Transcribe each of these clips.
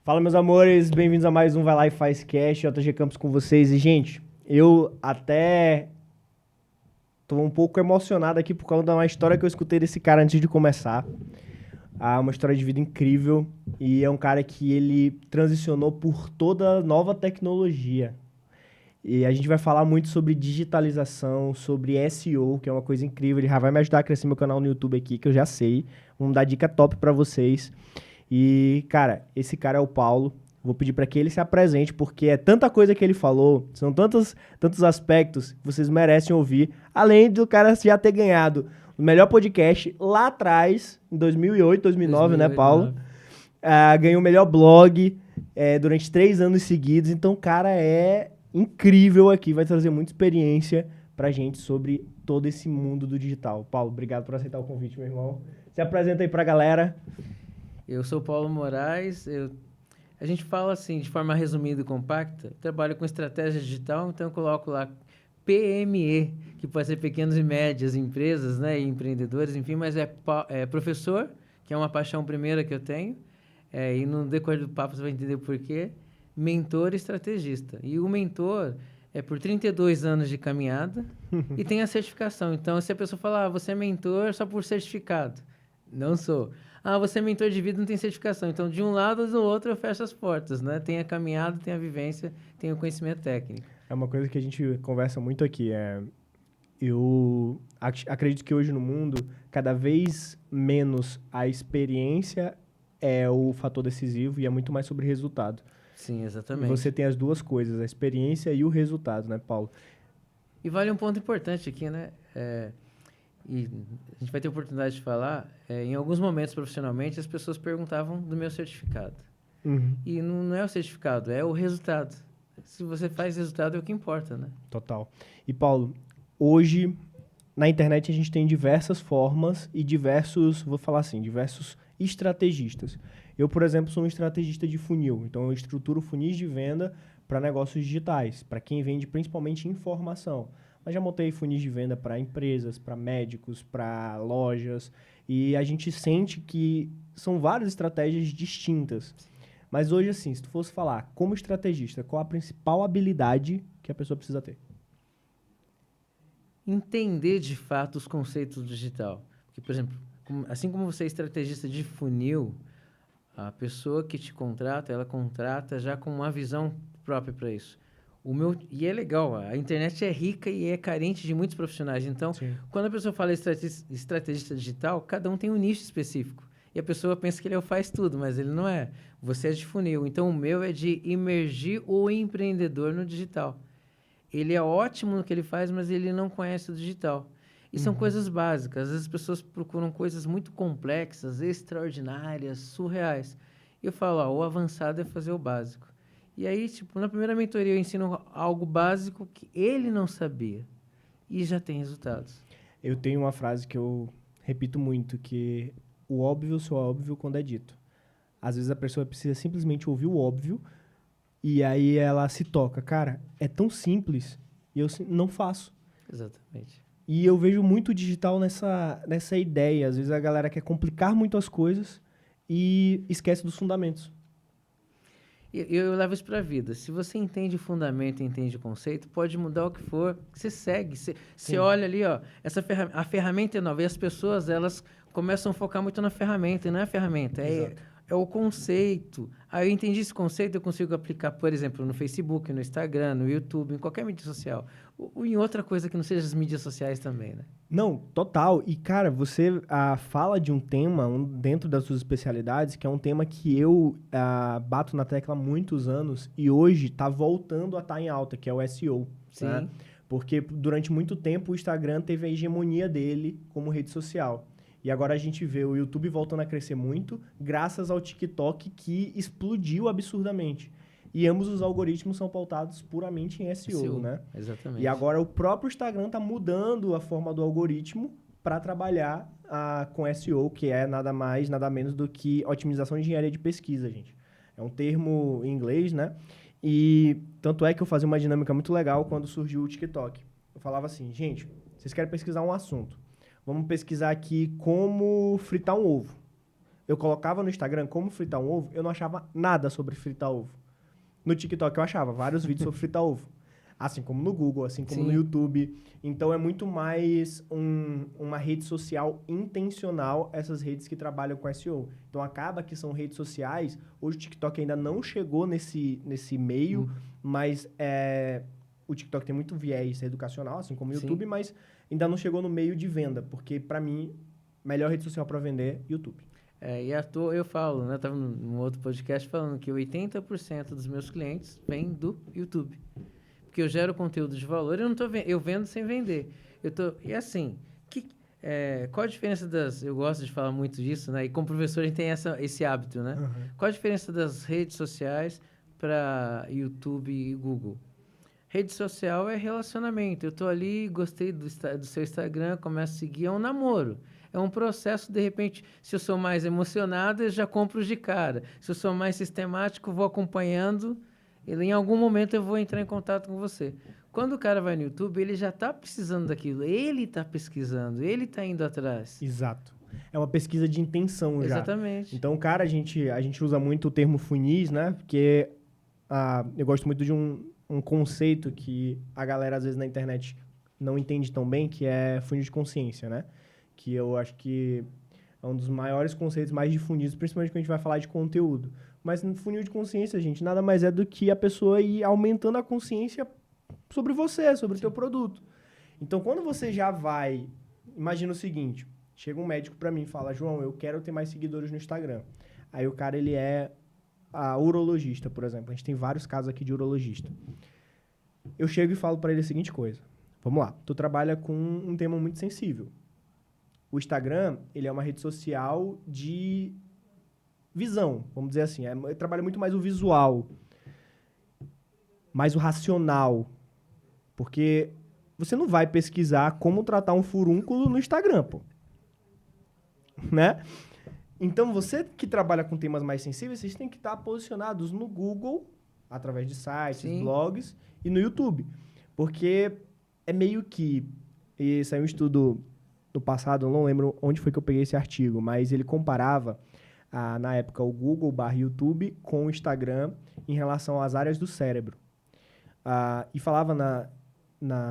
Fala, meus amores, bem-vindos a mais um Vai Lá e Faz Cast, JG Campos com vocês. E, gente, eu até tô um pouco emocionado aqui por causa de uma história que eu escutei desse cara antes de começar. Uma história de vida incrível. E é um cara que ele transicionou por toda nova tecnologia. E a gente vai falar muito sobre digitalização, sobre SEO, que é uma coisa incrível. Ele já vai me ajudar a crescer meu canal no YouTube aqui, que eu já sei. Vamos dar dica top pra vocês. E, cara, esse cara é o Paulo. Vou pedir para que ele se apresente, porque é tanta coisa que ele falou, são tantos aspectos que vocês merecem ouvir, além do cara já ter ganhado o melhor podcast lá atrás, em 2008, 2009, né, 2008, Paulo? 2009. Ganhou o melhor blog durante 3 anos seguidos, então o cara é incrível aqui, vai trazer muita experiência pra gente sobre todo esse mundo do digital. Paulo, obrigado por aceitar o convite, meu irmão. Se apresenta aí pra galera. Eu sou Paulo Moraes. A gente fala assim, de forma resumida e compacta. Eu trabalho com estratégia digital, então eu coloco lá PME, que pode ser pequenas e médias empresas, né, e empreendedores, enfim, mas é professor, que é uma paixão primeira que eu tenho, e no decorrer do papo você vai entender o porquê. Mentor e estrategista. E o mentor é por 32 anos de caminhada e tem a certificação. Então, se a pessoa falar, você é mentor só por certificado. Não sou. Você é mentor de vida, não tem certificação. Então, de um lado ou do outro, eu fecho as portas, né? Tem a caminhada, tem a vivência, tem o conhecimento técnico. É uma coisa que a gente conversa muito aqui. Eu acredito que hoje no mundo, cada vez menos a experiência é o fator decisivo e é muito mais sobre resultado. Sim, E você exatamente. tem as duas coisas, a experiência e o resultado, né, Paulo? E vale um ponto importante aqui, né? E a gente vai ter oportunidade de falar, em alguns momentos profissionalmente, as pessoas perguntavam do meu certificado. Uhum. E não é o certificado, é o resultado. Se você faz resultado, é o que importa, né? Total. E, Paulo, hoje na internet a gente tem diversas formas e vou falar assim, diversos estrategistas. Eu, por exemplo, sou um estrategista de funil, então eu estruturo funis de venda para negócios digitais, para quem vende principalmente informação. Mas já montei funis de venda para empresas, para médicos, para lojas, e a gente sente que são várias estratégias distintas. Mas hoje, assim, se tu fosse falar como estrategista, qual a principal habilidade que a pessoa precisa ter? Entender de fato os conceitos do digital. Porque, por exemplo, assim como você é estrategista de funil, a pessoa que te contrata, ela contrata já com uma visão própria para isso. E é legal, a internet é rica e é carente de muitos profissionais. Então, Sim. quando a pessoa fala estrategista digital, cada um tem um nicho específico. E a pessoa pensa que ele faz tudo, mas ele não é. Você é de funil. Então, o meu é de imergir o empreendedor no digital. Ele é ótimo no que ele faz, mas ele não conhece o digital. E são Uhum. coisas básicas. Às vezes as pessoas procuram coisas muito complexas, extraordinárias, surreais. E eu falo, o avançado é fazer o básico. E aí, tipo, na primeira mentoria eu ensino algo básico que ele não sabia. E já tem resultados. Eu tenho uma frase que eu repito muito, que o óbvio só é óbvio quando é dito. Às vezes a pessoa precisa simplesmente ouvir o óbvio e aí ela se toca. Cara, é tão simples e eu não faço. Exatamente. E eu vejo muito digital nessa ideia. Às vezes a galera quer complicar muito as coisas e esquece dos fundamentos. E eu levo isso para a vida. Se você entende o fundamento, entende o conceito, pode mudar o que for, você segue. Você Sim, olha ali, ó, a ferramenta é nova e as pessoas, elas começam a focar muito na ferramenta, e não é a ferramenta, exato. é o conceito. Aí eu entendi esse conceito, eu consigo aplicar, por exemplo, no Facebook, no Instagram, no YouTube, em qualquer mídia social. Ou em outra coisa que não seja as mídias sociais também, né? Não, total. E, cara, você fala de um tema dentro das suas especialidades, que é um tema que eu bato na tecla há muitos anos e hoje tá voltando a estar em alta, que é o SEO, né? Sim. Porque durante muito tempo o Instagram teve a hegemonia dele como rede social. E agora a gente vê o YouTube voltando a crescer muito, graças ao TikTok que explodiu absurdamente. E ambos os algoritmos são pautados puramente em SEO, SEO, né? E exatamente. agora o próprio Instagram está mudando a forma do algoritmo para trabalhar com SEO, que é nada mais, nada menos do que otimização de engenharia de pesquisa, gente. É um termo em inglês, né? E tanto é que eu fazia uma dinâmica muito legal quando surgiu o TikTok. Eu falava assim, gente, vocês querem pesquisar um assunto. Vamos pesquisar aqui como fritar um ovo. Eu colocava no Instagram como fritar um ovo, eu não achava nada sobre fritar ovo. No TikTok eu achava vários vídeos sobre fritar ovo. Assim como no Google, assim como no Sim. YouTube. Então é muito mais uma rede social intencional, essas redes que trabalham com SEO. Então acaba que são redes sociais. Hoje o TikTok ainda não chegou nesse meio, mas o TikTok tem muito viés educacional, assim como o Sim. YouTube, mas ainda não chegou no meio de venda, porque para mim, melhor rede social para vender, YouTube. E à toa eu falo, né? Eu tava num outro podcast falando que 80% dos meus clientes vêm do YouTube. Porque eu gero conteúdo de valor, eu não tô eu vendo sem vender. E assim, qual a diferença das... Eu gosto de falar muito disso, né? E como professor a gente tem esse hábito, né? Uhum. Qual a diferença das redes sociais para YouTube e Google? Rede social é relacionamento. Eu tô ali, gostei do seu Instagram, começo a seguir, é um namoro. É um processo, de repente, se eu sou mais emocionado, eu já compro de cara. Se eu sou mais sistemático, vou acompanhando, em algum momento eu vou entrar em contato com você. Quando o cara vai no YouTube, ele já está precisando daquilo, ele está pesquisando, ele está indo atrás. Exato. É uma pesquisa de intenção já. Exatamente. Então, cara, a gente usa muito o termo funis, né? Porque eu gosto muito de um conceito que a galera, às vezes, na internet não entende tão bem, que é funil de consciência, né? Que eu acho que é um dos maiores conceitos mais difundidos, principalmente quando a gente vai falar de conteúdo. Mas no funil de consciência, gente, nada mais é do que a pessoa ir aumentando a consciência sobre você, sobre o teu produto. Então, quando você já vai... Imagina o seguinte, chega um médico pra mim e fala, João, eu quero ter mais seguidores no Instagram. Aí o cara, ele é urologista, por exemplo. A gente tem vários casos aqui de urologista. Eu chego e falo pra ele a seguinte coisa. Vamos lá, tu trabalha com um tema muito sensível. O Instagram, ele é uma rede social de visão, vamos dizer assim. Trabalha muito mais o visual, mais o racional. Porque você não vai pesquisar como tratar um furúnculo no Instagram, pô. Né? Então, você que trabalha com temas mais sensíveis, vocês têm que estar posicionados no Google, através de sites, Sim. blogs, e no YouTube. Porque é meio que... E saiu um estudo no passado, eu não lembro onde foi que eu peguei esse artigo, mas ele comparava, na época, o Google/YouTube com o Instagram em relação às áreas do cérebro. E falava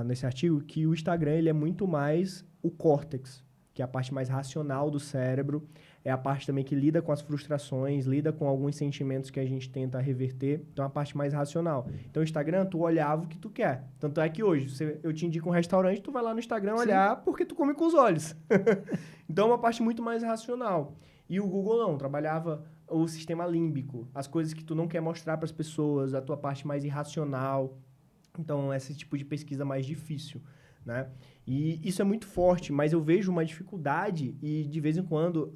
nesse artigo que o Instagram ele é muito mais o córtex, que é a parte mais racional do cérebro, é a parte também que lida com as frustrações, lida com alguns sentimentos que a gente tenta reverter, então é a parte mais racional. Então o Instagram, tu olhava o que tu quer. Tanto é que hoje, eu te indico um restaurante, tu vai lá no Instagram olhar porque tu come com os olhos. Então é uma parte muito mais racional. E o Google não, trabalhava o sistema límbico, as coisas que tu não quer mostrar para as pessoas, a tua parte mais irracional. Então, esse tipo de pesquisa mais difícil, né? E isso é muito forte, mas eu vejo uma dificuldade e, de vez em quando,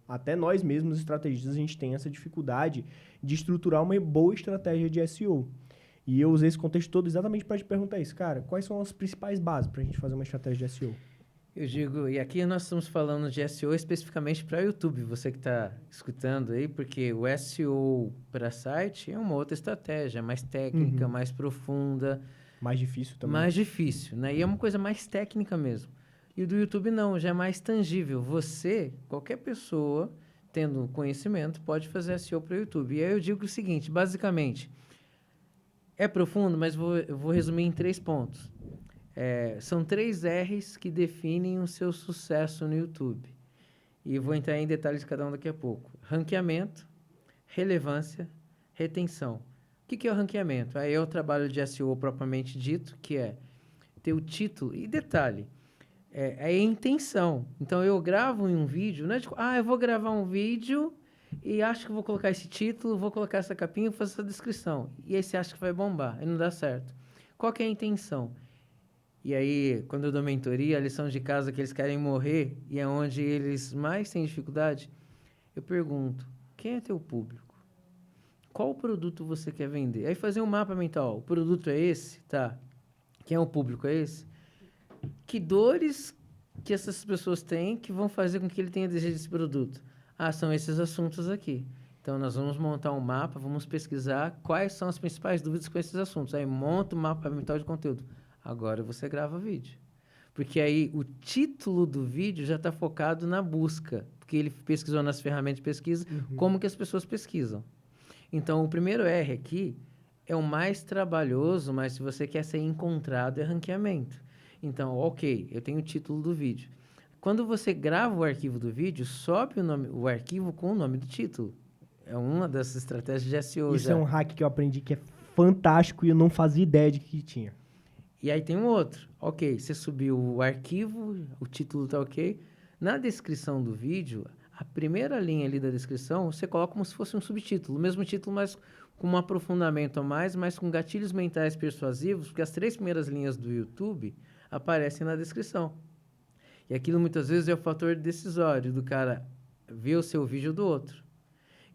até nós mesmos, estrategistas, a gente tem essa dificuldade de estruturar uma boa estratégia de SEO. E eu usei esse contexto todo exatamente para te perguntar isso. Cara, quais são as principais bases para a gente fazer uma estratégia de SEO? Eu digo, e aqui nós estamos falando de SEO especificamente para YouTube, você que está escutando aí, porque o SEO para site é uma outra estratégia, mais técnica, mais profunda. Mais difícil também. Mais difícil, né? E é uma coisa mais técnica mesmo. E o do YouTube não, já é mais tangível. Você, qualquer pessoa, tendo conhecimento, pode fazer SEO para o YouTube. E aí eu digo o seguinte, basicamente, é profundo, mas eu vou resumir em 3 pontos. São 3 R's que definem o seu sucesso no YouTube. E vou entrar em detalhes de cada um daqui a pouco. Ranqueamento, relevância, retenção. O que é o ranqueamento? Aí é o trabalho de SEO propriamente dito, que é ter o título. E detalhe, é a intenção. Então, eu gravo em um vídeo, não é tipo, eu vou gravar um vídeo e acho que vou colocar esse título, vou colocar essa capinha e fazer essa descrição. E aí você acha que vai bombar, e não dá certo. Qual que é a intenção? E aí, quando eu dou mentoria, a lição de casa que eles querem morrer, e é onde eles mais têm dificuldade, eu pergunto, quem é teu público? Qual produto você quer vender? Aí fazer um mapa mental. O produto é esse? Tá. Quem é o público? É esse? Que dores que essas pessoas têm que vão fazer com que ele tenha desejo desse produto? São esses assuntos aqui. Então, nós vamos montar um mapa, vamos pesquisar quais são as principais dúvidas com esses assuntos. Aí, monta o mapa mental de conteúdo. Agora, você grava vídeo. Porque aí, o título do vídeo já está focado na busca. porque ele pesquisou nas ferramentas de pesquisa, como que as pessoas pesquisam. Então, o primeiro R aqui é o mais trabalhoso, mas se você quer ser encontrado, é ranqueamento. Então, ok, eu tenho o título do vídeo. Quando você grava o arquivo do vídeo, sobe o arquivo com o nome do título. É uma das estratégias de SEO. Isso é um hack que eu aprendi que é fantástico e eu não fazia ideia de que tinha. E aí tem um outro. Ok, você subiu o arquivo, o título tá ok. Na descrição do vídeo, a primeira linha ali da descrição, você coloca como se fosse um subtítulo. O mesmo título, mas com um aprofundamento a mais, mas com gatilhos mentais persuasivos, porque as 3 primeiras linhas do YouTube aparecem na descrição. E aquilo muitas vezes é o fator decisório do cara ver o seu vídeo do outro.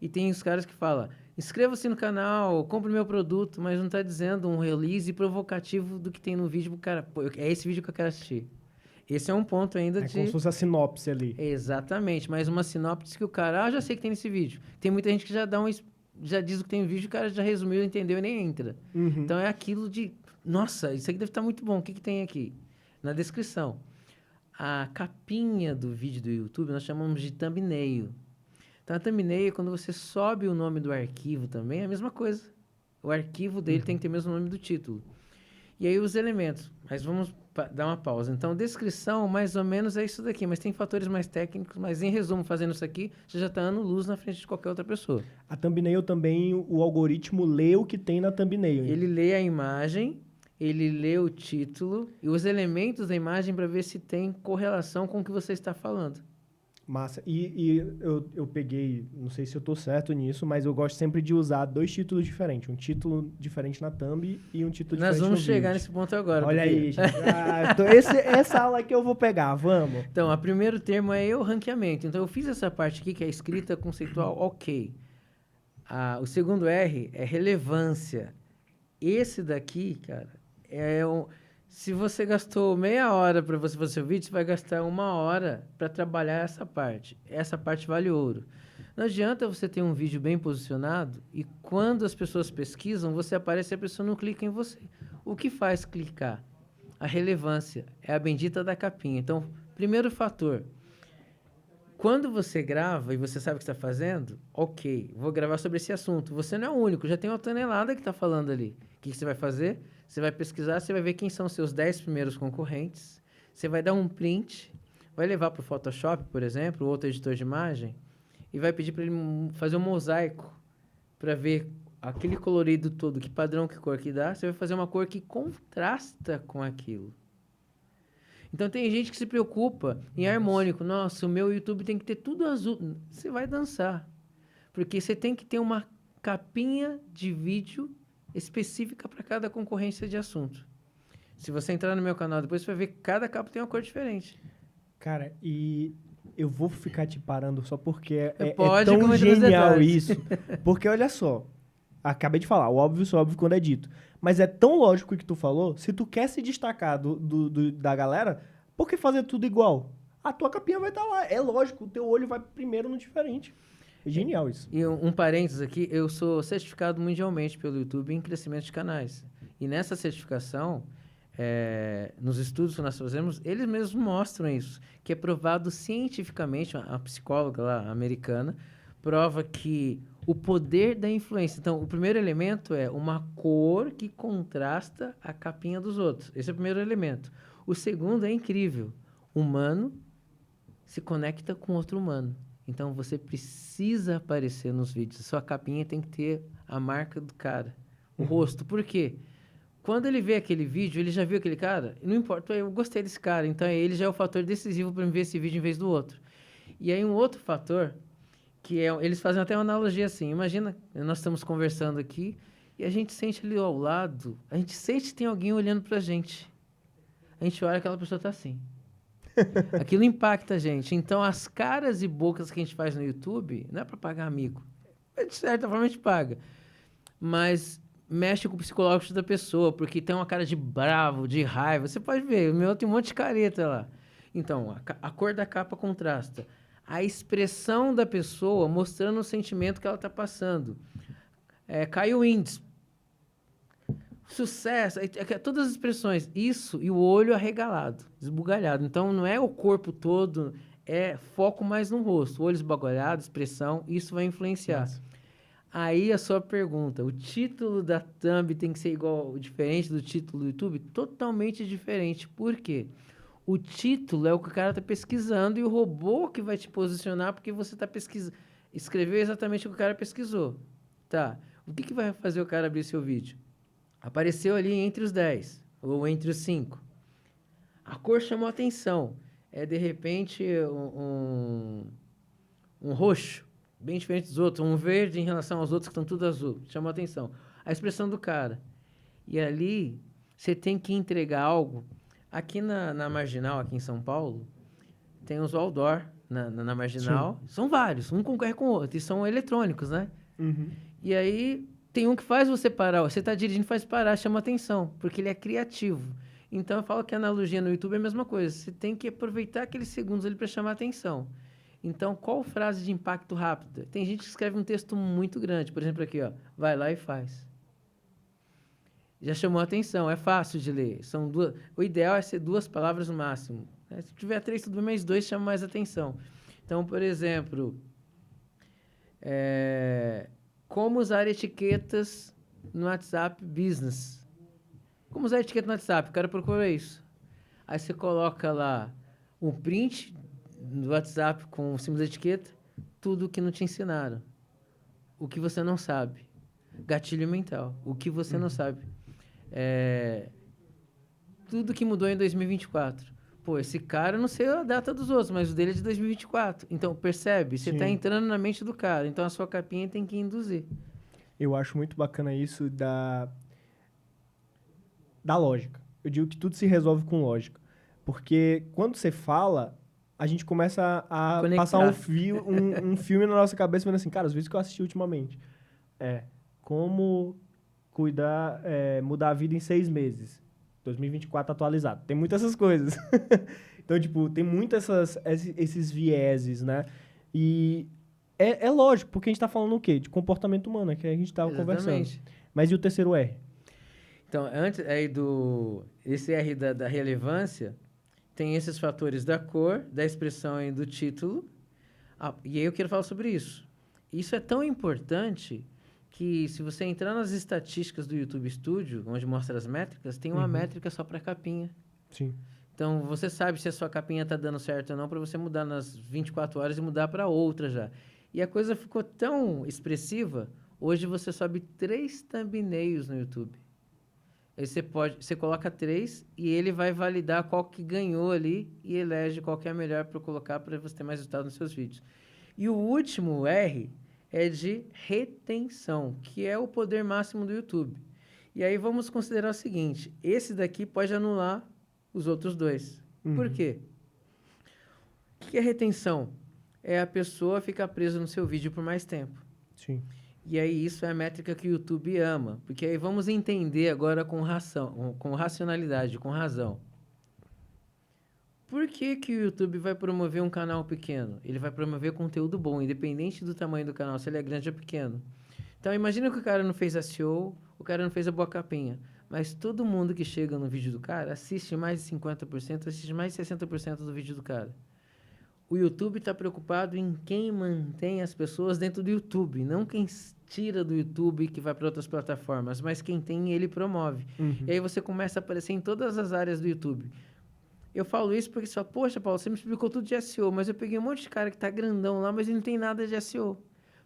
E tem os caras que falam, inscreva-se no canal, compre meu produto, mas não está dizendo um release provocativo do que tem no vídeo pro cara. Pô, é esse vídeo que eu quero assistir. Esse é um ponto ainda É como se fosse a sinopse ali. Exatamente, mas uma sinopse que o cara, já sei que tem nesse vídeo. Tem muita gente que já diz o que tem no vídeo, o cara já resumiu, entendeu e nem entra. Então é aquilo de, nossa, isso aqui deve estar muito bom, o que tem aqui? Na descrição. A capinha do vídeo do YouTube nós chamamos de thumbnail. Então, a thumbnail, quando você sobe o nome do arquivo também, é a mesma coisa. O arquivo dele tem que ter o mesmo nome do título. E aí, os elementos. Mas vamos dar uma pausa. Então, descrição, mais ou menos, é isso daqui. Mas tem fatores mais técnicos. Mas, em resumo, fazendo isso aqui, você já está ano-luz na frente de qualquer outra pessoa. A thumbnail também, o algoritmo lê o que tem na thumbnail. Ele lê a imagem, ele lê o título e os elementos da imagem para ver se tem correlação com o que você está falando. Massa. E eu peguei, não sei se eu tô certo nisso, mas eu gosto sempre de usar 2 títulos diferentes. Um título diferente na thumb e um título Nós diferente no vamos chegar vídeo. nesse ponto agora. Olha porque... aí, gente. Essa aula que eu vou pegar, vamos. Então, o primeiro termo é o ranqueamento. Então, eu fiz essa parte aqui, que é escrita conceitual, ok. O segundo R é relevância. Esse daqui, cara, se você gastou meia hora para você fazer o vídeo, você vai gastar 1 hora para trabalhar essa parte. Essa parte vale ouro. Não adianta você ter um vídeo bem posicionado e quando as pessoas pesquisam, você aparece e a pessoa não clica em você. O que faz clicar? A relevância. É a bendita da capinha. Então, primeiro fator. Quando você grava e você sabe o que está fazendo, ok, vou gravar sobre esse assunto. Você não é o único, já tem uma tonelada que está falando ali. O que você vai fazer? Você vai pesquisar, você vai ver quem são os seus 10 primeiros concorrentes. Você vai dar um print, vai levar para o Photoshop, por exemplo, ou outro editor de imagem, e vai pedir para ele fazer um mosaico para ver aquele colorido todo, que padrão, que cor que dá. Você vai fazer uma cor que contrasta com aquilo. Então, tem gente que se preocupa em harmônico. Nossa, o meu YouTube tem que ter tudo azul. Você vai dançar. Porque você tem que ter uma capinha de vídeo específica para cada concorrência de assunto. Se você entrar no meu canal depois, você vai ver que cada capa tem uma cor diferente. Cara, e eu vou ficar te parando só porque é Pode tão genial detalhes. isso. Porque, olha só, acabei de falar, o óbvio só óbvio quando é dito. Mas é tão lógico o que tu falou, se tu quer se destacar da galera, por que fazer tudo igual? A tua capinha vai estar lá. É lógico, o teu olho vai primeiro no diferente. É genial isso. E um parênteses aqui, eu sou certificado mundialmente pelo YouTube em crescimento de canais. E nessa certificação, nos estudos que nós fazemos, eles mesmos mostram isso, que é provado cientificamente, a psicóloga lá, americana, prova que o poder da influência. Então, o primeiro elemento é uma cor que contrasta a capinha dos outros. Esse é o primeiro elemento. O segundo é incrível. Humano se conecta com outro humano. Então, você precisa aparecer nos vídeos. Sua capinha tem que ter a marca do cara, o rosto. Por quê? Quando ele vê aquele vídeo, ele já viu aquele cara? Não importa, eu gostei desse cara. Então, ele já é o fator decisivo para ver esse vídeo em vez do outro. E aí, um outro fator, eles fazem até uma analogia assim. Imagina, nós estamos conversando aqui e a gente sente ali ao lado, a gente sente que tem alguém olhando pra gente. A gente olha e aquela pessoa tá assim. Aquilo impacta a gente. Então, as caras e bocas que a gente faz no YouTube, não é para pagar amigo. De certa forma, a gente paga. Mas mexe com o psicológico da pessoa, porque tem uma cara de bravo, de raiva. Você pode ver, o meu tem um monte de careta lá. Então, a cor da capa contrasta. A expressão da pessoa mostrando o sentimento que ela está passando. Caiu o índice. Sucesso, todas as expressões, isso e o olho arregalado, esbugalhado. Então, não é o corpo todo, é foco mais no rosto, olhos bagulhados, expressão, isso vai influenciar. Nossa. Aí a sua pergunta, o título da thumb tem que ser igual, diferente do título do YouTube? Totalmente diferente. Por quê? O título é o que o cara está pesquisando e o robô que vai te posicionar porque você está pesquisando. Escreveu exatamente o que o cara pesquisou. Tá. O que vai fazer o cara abrir seu vídeo? Apareceu ali entre os 10 ou entre os 5. A cor chamou atenção. É, de repente, um roxo, bem diferente dos outros. Um verde em relação aos outros que estão tudo azul. Chamou atenção. A expressão do cara. E ali, você tem que entregar algo. Aqui na Marginal, aqui em São Paulo, tem os outdoor na Marginal. Sim. São vários, um concorre com o outro. E são eletrônicos, né? Uhum. E aí, tem um que faz você parar. Você está dirigindo, faz parar, chama atenção. Porque ele é criativo. Então, eu falo que a analogia no YouTube é a mesma coisa. Você tem que aproveitar aqueles segundos ali para chamar atenção. Então, qual frase de impacto rápida? Tem gente que escreve um texto muito grande. Por exemplo, aqui, ó. Vai lá e faz. Já chamou a atenção, é fácil de ler. São duas, o ideal é ser 2 palavras no máximo. Se tiver 3, tudo bem, mas 2 chama mais atenção. Então, por exemplo, como usar etiquetas no WhatsApp Business. Como usar etiqueta no WhatsApp? O cara procura isso. Aí você coloca lá um print do WhatsApp com o símbolo da etiqueta, tudo o que não te ensinaram. O que você não sabe. Gatilho mental. O que você não sabe. Tudo que mudou em 2024. Pô, esse cara, eu não sei a data dos outros, mas o dele é de 2024. Então, percebe? Você está Sim. entrando na mente do cara. Então, a sua capinha tem que induzir. Eu acho muito bacana isso da lógica. Eu digo que tudo se resolve com lógica. Porque quando você fala, a gente começa a Conectar. passar um filme na nossa cabeça, falando assim, cara, os vídeos que eu assisti ultimamente. Como mudar a vida em 6 meses. 2024 atualizado. Tem muitas essas coisas. Então, tipo, tem muitas esses vieses, né? E é lógico, porque a gente tá falando o quê? De comportamento humano, que a gente tava conversando. Mas e o terceiro R? Então, antes aí esse R da relevância, tem esses fatores da cor, da expressão e do título. E aí eu quero falar sobre isso. Isso é tão importante que se você entrar nas estatísticas do YouTube Studio, onde mostra as métricas, tem uma métrica só para capinha. Sim. Então, você sabe se a sua capinha está dando certo ou não para você mudar nas 24 horas e mudar para outra já. E a coisa ficou tão expressiva, hoje você sobe 3 thumbnails no YouTube. Aí você coloca 3 e ele vai validar qual que ganhou ali e elege qual que é a melhor para colocar para você ter mais resultado nos seus vídeos. E o último R é de retenção, que é o poder máximo do YouTube. E aí vamos considerar o seguinte, esse daqui pode anular os outros 2. Por quê? O que é retenção? É a pessoa ficar presa no seu vídeo por mais tempo. Sim. E aí isso é a métrica que o YouTube ama. Porque aí vamos entender agora com racionalidade, com razão. Por que o YouTube vai promover um canal pequeno? Ele vai promover conteúdo bom, independente do tamanho do canal, se ele é grande ou pequeno. Então, imagina que o cara não fez SEO, o cara não fez a boa capinha. Mas todo mundo que chega no vídeo do cara assiste mais de 50%, assiste mais de 60% do vídeo do cara. O YouTube está preocupado em quem mantém as pessoas dentro do YouTube, não quem tira do YouTube que vai para outras plataformas, mas quem tem ele promove. E aí você começa a aparecer em todas as áreas do YouTube. Eu falo isso porque você fala, poxa, Paulo, você me explicou tudo de SEO, mas eu peguei um monte de cara que tá grandão lá, mas ele não tem nada de SEO.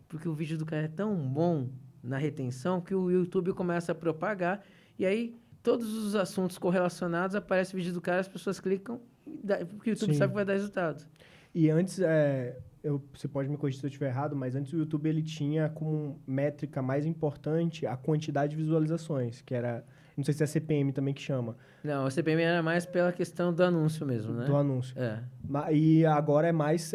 Porque o vídeo do cara é tão bom na retenção que o YouTube começa a propagar e aí todos os assuntos correlacionados aparece o vídeo do cara, as pessoas clicam, porque o YouTube sabe que vai dar resultado. E antes, você pode me corrigir se eu estiver errado, mas antes o YouTube ele tinha como métrica mais importante a quantidade de visualizações, que era, não sei se é CPM também que chama. Não, a CPM era mais pela questão do anúncio mesmo, né? Do anúncio. É. E agora é mais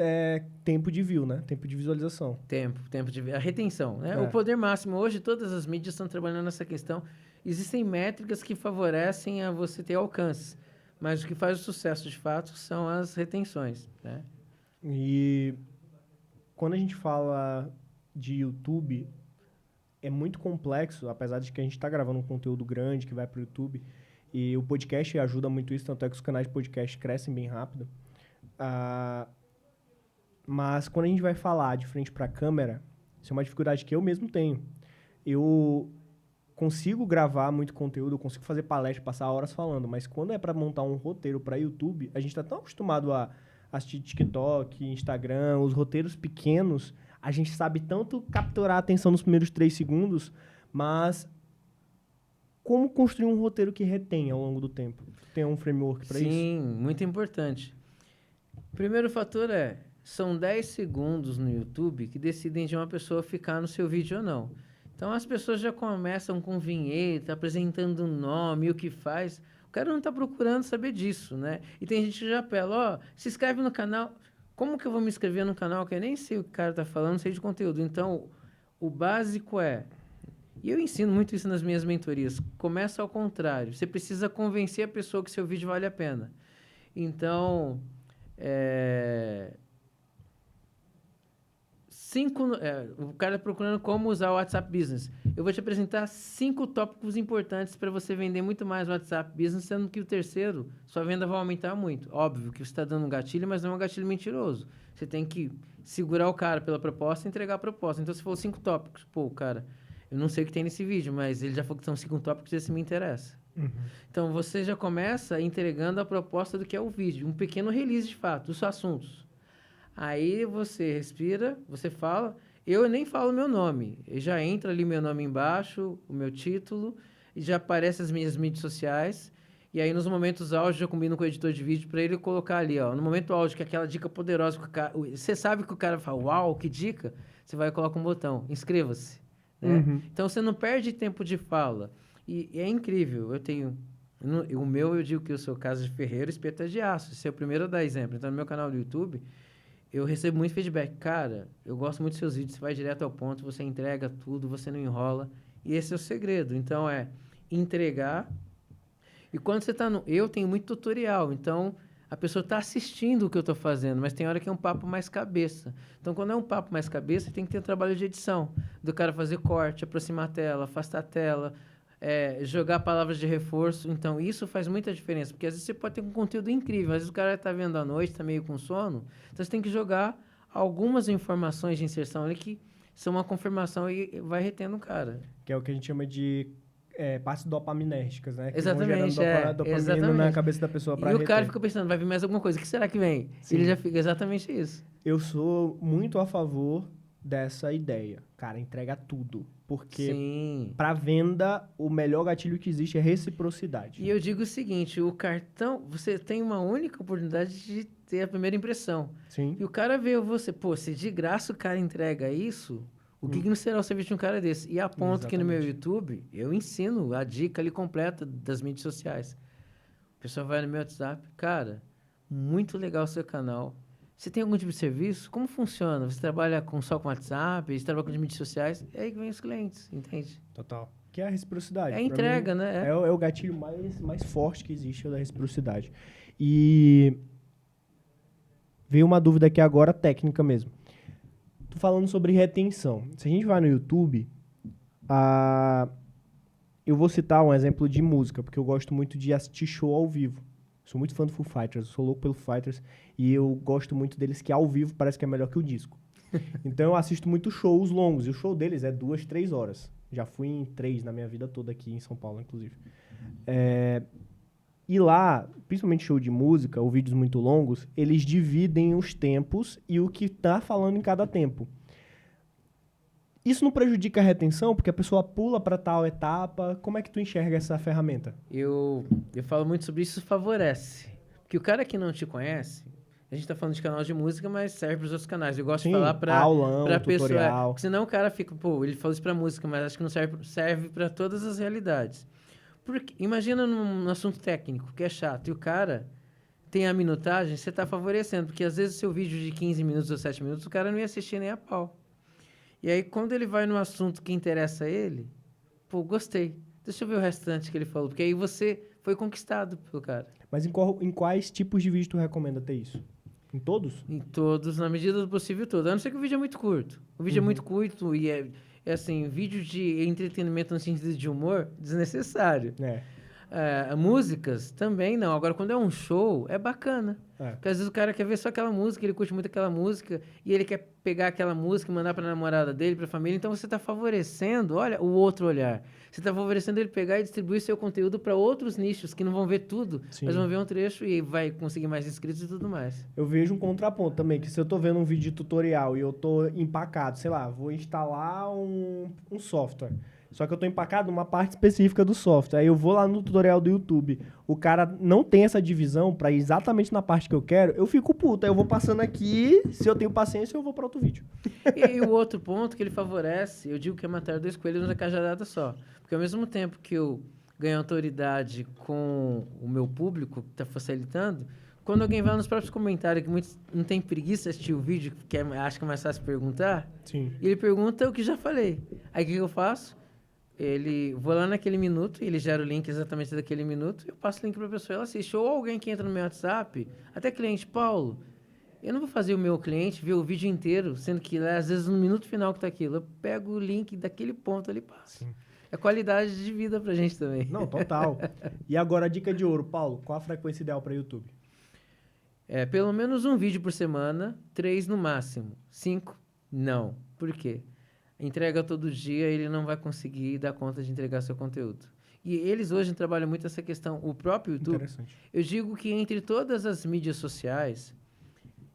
tempo de view, né? Tempo de visualização. Tempo de ver. A retenção, né? O poder máximo. Hoje todas as mídias estão trabalhando nessa questão. Existem métricas que favorecem a você ter alcance, mas o que faz o sucesso de fato são as retenções, né? E quando a gente fala de YouTube, é muito complexo, apesar de que a gente está gravando um conteúdo grande que vai para o YouTube, e o podcast ajuda muito isso, tanto é que os canais de podcast crescem bem rápido. Mas quando a gente vai falar de frente para a câmera, isso é uma dificuldade que eu mesmo tenho. Eu consigo gravar muito conteúdo, eu consigo fazer palestra, passar horas falando, mas quando é para montar um roteiro para YouTube, a gente está tão acostumado a assistir TikTok, Instagram, os roteiros pequenos, a gente sabe tanto capturar a atenção nos primeiros 3 segundos, mas como construir um roteiro que retenha ao longo do tempo? Tem um framework para isso? Sim, muito importante. O primeiro fator são 10 segundos no YouTube que decidem de uma pessoa ficar no seu vídeo ou não. Então as pessoas já começam com vinheta, apresentando o nome, o que faz. O cara não está procurando saber disso, né? E tem gente que já apela, se inscreve no canal. Como que eu vou me inscrever no canal que eu nem sei o que o cara está falando, não sei de conteúdo? Então, o básico e eu ensino muito isso nas minhas mentorias, começa ao contrário. Você precisa convencer a pessoa que seu vídeo vale a pena. Então, o cara procurando como usar o WhatsApp Business. Eu vou te apresentar 5 tópicos importantes para você vender muito mais o WhatsApp Business, sendo que o terceiro, sua venda vai aumentar muito. Óbvio que você está dando um gatilho, mas não é um gatilho mentiroso. Você tem que segurar o cara pela proposta e entregar a proposta. Então, se for 5 tópicos, cara, eu não sei o que tem nesse vídeo, mas ele já falou que são 5 tópicos e esse me interessa. Uhum. Então, você já começa entregando a proposta do que é o vídeo. Um pequeno release, de fato, dos assuntos. Aí você respira, você fala. Eu nem falo meu nome. Já entra ali meu nome embaixo, o meu título, e já aparece as minhas mídias sociais. E aí, nos momentos áudio, eu combino com o editor de vídeo para ele colocar ali, ó. No momento áudio, que é aquela dica poderosa que o cara... Você sabe que o cara fala, uau, que dica? Você vai e coloca um botão, inscreva-se. Né? Uhum. Então, você não perde tempo de fala. E é incrível. O meu, eu digo que eu sou Casa de Ferreiro, espeta de aço. Esse é o primeiro a dar exemplo. Então, no meu canal do YouTube, eu recebo muito feedback. Cara, eu gosto muito dos seus vídeos, você vai direto ao ponto, você entrega tudo, você não enrola. E esse é o segredo. Então, entregar. E quando você está no... Eu tenho muito tutorial, então a pessoa está assistindo o que eu estou fazendo, mas tem hora que é um papo mais cabeça. Então, quando é um papo mais cabeça, tem que ter um trabalho de edição. Do cara fazer corte, aproximar a tela, afastar a tela, jogar palavras de reforço. Então, isso faz muita diferença, porque às vezes você pode ter um conteúdo incrível, às vezes o cara está vendo à noite, está meio com sono, então você tem que jogar algumas informações de inserção ali que são uma confirmação e vai retendo o cara. Que é o que a gente chama de partes dopaminérgicas, né? Que Exatamente, vão gerando dopamina exatamente. na cabeça da pessoa para reter. E o cara fica pensando, vai vir mais alguma coisa, o que será que vem? Sim. Ele já fica exatamente isso. Eu sou muito a favor dessa ideia. Cara, entrega tudo. Porque para venda, o melhor gatilho que existe é reciprocidade. E eu digo o seguinte, o cartão, você tem uma única oportunidade de ter a primeira impressão. Sim. E o cara vê você, se de graça o cara entrega isso, o que não será o serviço de um cara desse? E aponto que no meu YouTube, eu ensino a dica ali completa das mídias sociais. O pessoal vai no meu WhatsApp, cara, muito legal o seu canal. Você tem algum tipo de serviço? Como funciona? Você trabalha só com WhatsApp? Você trabalha com as mídias sociais? É aí que vem os clientes, entende? Total. Que é a reciprocidade. É a entrega, mim, né? É o gatilho mais forte que existe, é o da reciprocidade. E veio uma dúvida aqui agora, técnica mesmo. Tô falando sobre retenção. Se a gente vai no YouTube, eu vou citar um exemplo de música, porque eu gosto muito de assistir show ao vivo. Sou muito fã do Foo Fighters, sou louco pelo Foo Fighters, e eu gosto muito deles que ao vivo parece que é melhor que o disco. Então eu assisto muito shows longos, e o show deles é 2, 3 horas. Já fui em 3 na minha vida toda aqui em São Paulo, inclusive. E lá, principalmente show de música, ou vídeos muito longos, eles dividem os tempos e o que tá falando em cada tempo. Isso não prejudica a retenção, porque a pessoa pula para tal etapa? Como é que tu enxerga essa ferramenta? Eu falo muito sobre isso, favorece. Porque o cara que não te conhece, a gente tá falando de canal de música, mas serve para os outros canais. Eu gosto de falar para pessoa, tutorial. senão o cara fica, ele falou isso para música, mas acho que não serve para todas as realidades. Porque imagina num assunto técnico, que é chato, e o cara tem a minutagem, você tá favorecendo, porque às vezes o seu vídeo de 15 minutos ou 7 minutos, o cara não ia assistir nem a pau. E aí, quando ele vai no assunto que interessa a ele, gostei. Deixa eu ver o restante que ele falou, porque aí você foi conquistado pelo cara. Mas em quais tipos de vídeo tu recomenda ter isso? Em todos? Em todos, na medida do possível, todo. A não ser que o vídeo é muito curto. O vídeo é muito curto e é assim, vídeo de entretenimento no sentido de humor, desnecessário. Músicas também não. Agora, quando é um show, é bacana. É. Porque às vezes o cara quer ver só aquela música, ele curte muito aquela música, e ele quer pegar aquela música e mandar pra namorada dele, pra família. Então você tá favorecendo, olha, o outro olhar. Você tá favorecendo ele pegar e distribuir seu conteúdo para outros nichos que não vão ver tudo, Sim. mas vão ver um trecho e vai conseguir mais inscritos e tudo mais. Eu vejo um contraponto também, que se eu tô vendo um vídeo de tutorial e eu tô empacado, sei lá, vou instalar um software. Só que eu tô empacado numa parte específica do software. Aí eu vou lá no tutorial do YouTube. O cara não tem essa divisão pra ir exatamente na parte que eu quero. Eu fico puto. Aí eu vou passando aqui. Se eu tenho paciência, eu vou pra outro vídeo. E o outro ponto que ele favorece, eu digo que é matar dois coelhos numa cajadada só. Porque ao mesmo tempo que eu ganho autoridade com o meu público, que está facilitando, quando alguém vai nos próprios comentários, que muitos não tem preguiça de assistir o vídeo, que acha que é mais fácil perguntar, Sim. e ele pergunta o que já falei. Aí o que eu faço? Vou lá naquele minuto, ele gera o link exatamente daquele minuto, eu passo o link para a pessoa, ela assiste. Ou alguém que entra no meu WhatsApp, até cliente, Paulo, eu não vou fazer o meu cliente ver o vídeo inteiro, sendo que às vezes no minuto final que tá aquilo, eu pego o link daquele ponto ali e passo. Sim. É qualidade de vida pra gente também. Não, total. E agora a dica de ouro, Paulo, qual a frequência ideal para YouTube? Pelo menos um vídeo por semana, 3 no máximo. 5, não. Por quê? Entrega todo dia, ele não vai conseguir dar conta de entregar seu conteúdo. E eles hoje trabalham muito essa questão. O próprio YouTube, Interessante. eu digo que entre todas as mídias sociais,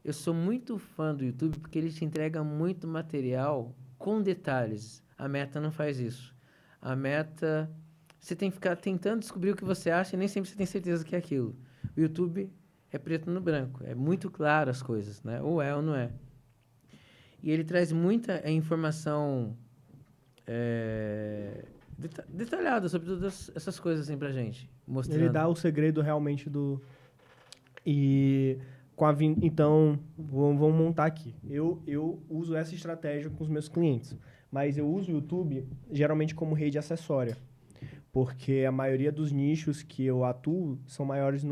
eu sou muito fã do YouTube porque ele te entrega muito material com detalhes. A Meta não faz isso. A Meta, você tem que ficar tentando descobrir o que você acha e nem sempre você tem certeza que é aquilo. O YouTube é preto no branco, é muito claro as coisas, né? Ou é ou não é. E ele traz muita informação detalhada sobre todas essas coisas assim pra gente. Mostrando. Ele dá o segredo realmente do... E... Então, vamos montar aqui. Eu uso essa estratégia com os meus clientes, mas eu uso o YouTube geralmente como rede acessória, porque a maioria dos nichos que eu atuo são maiores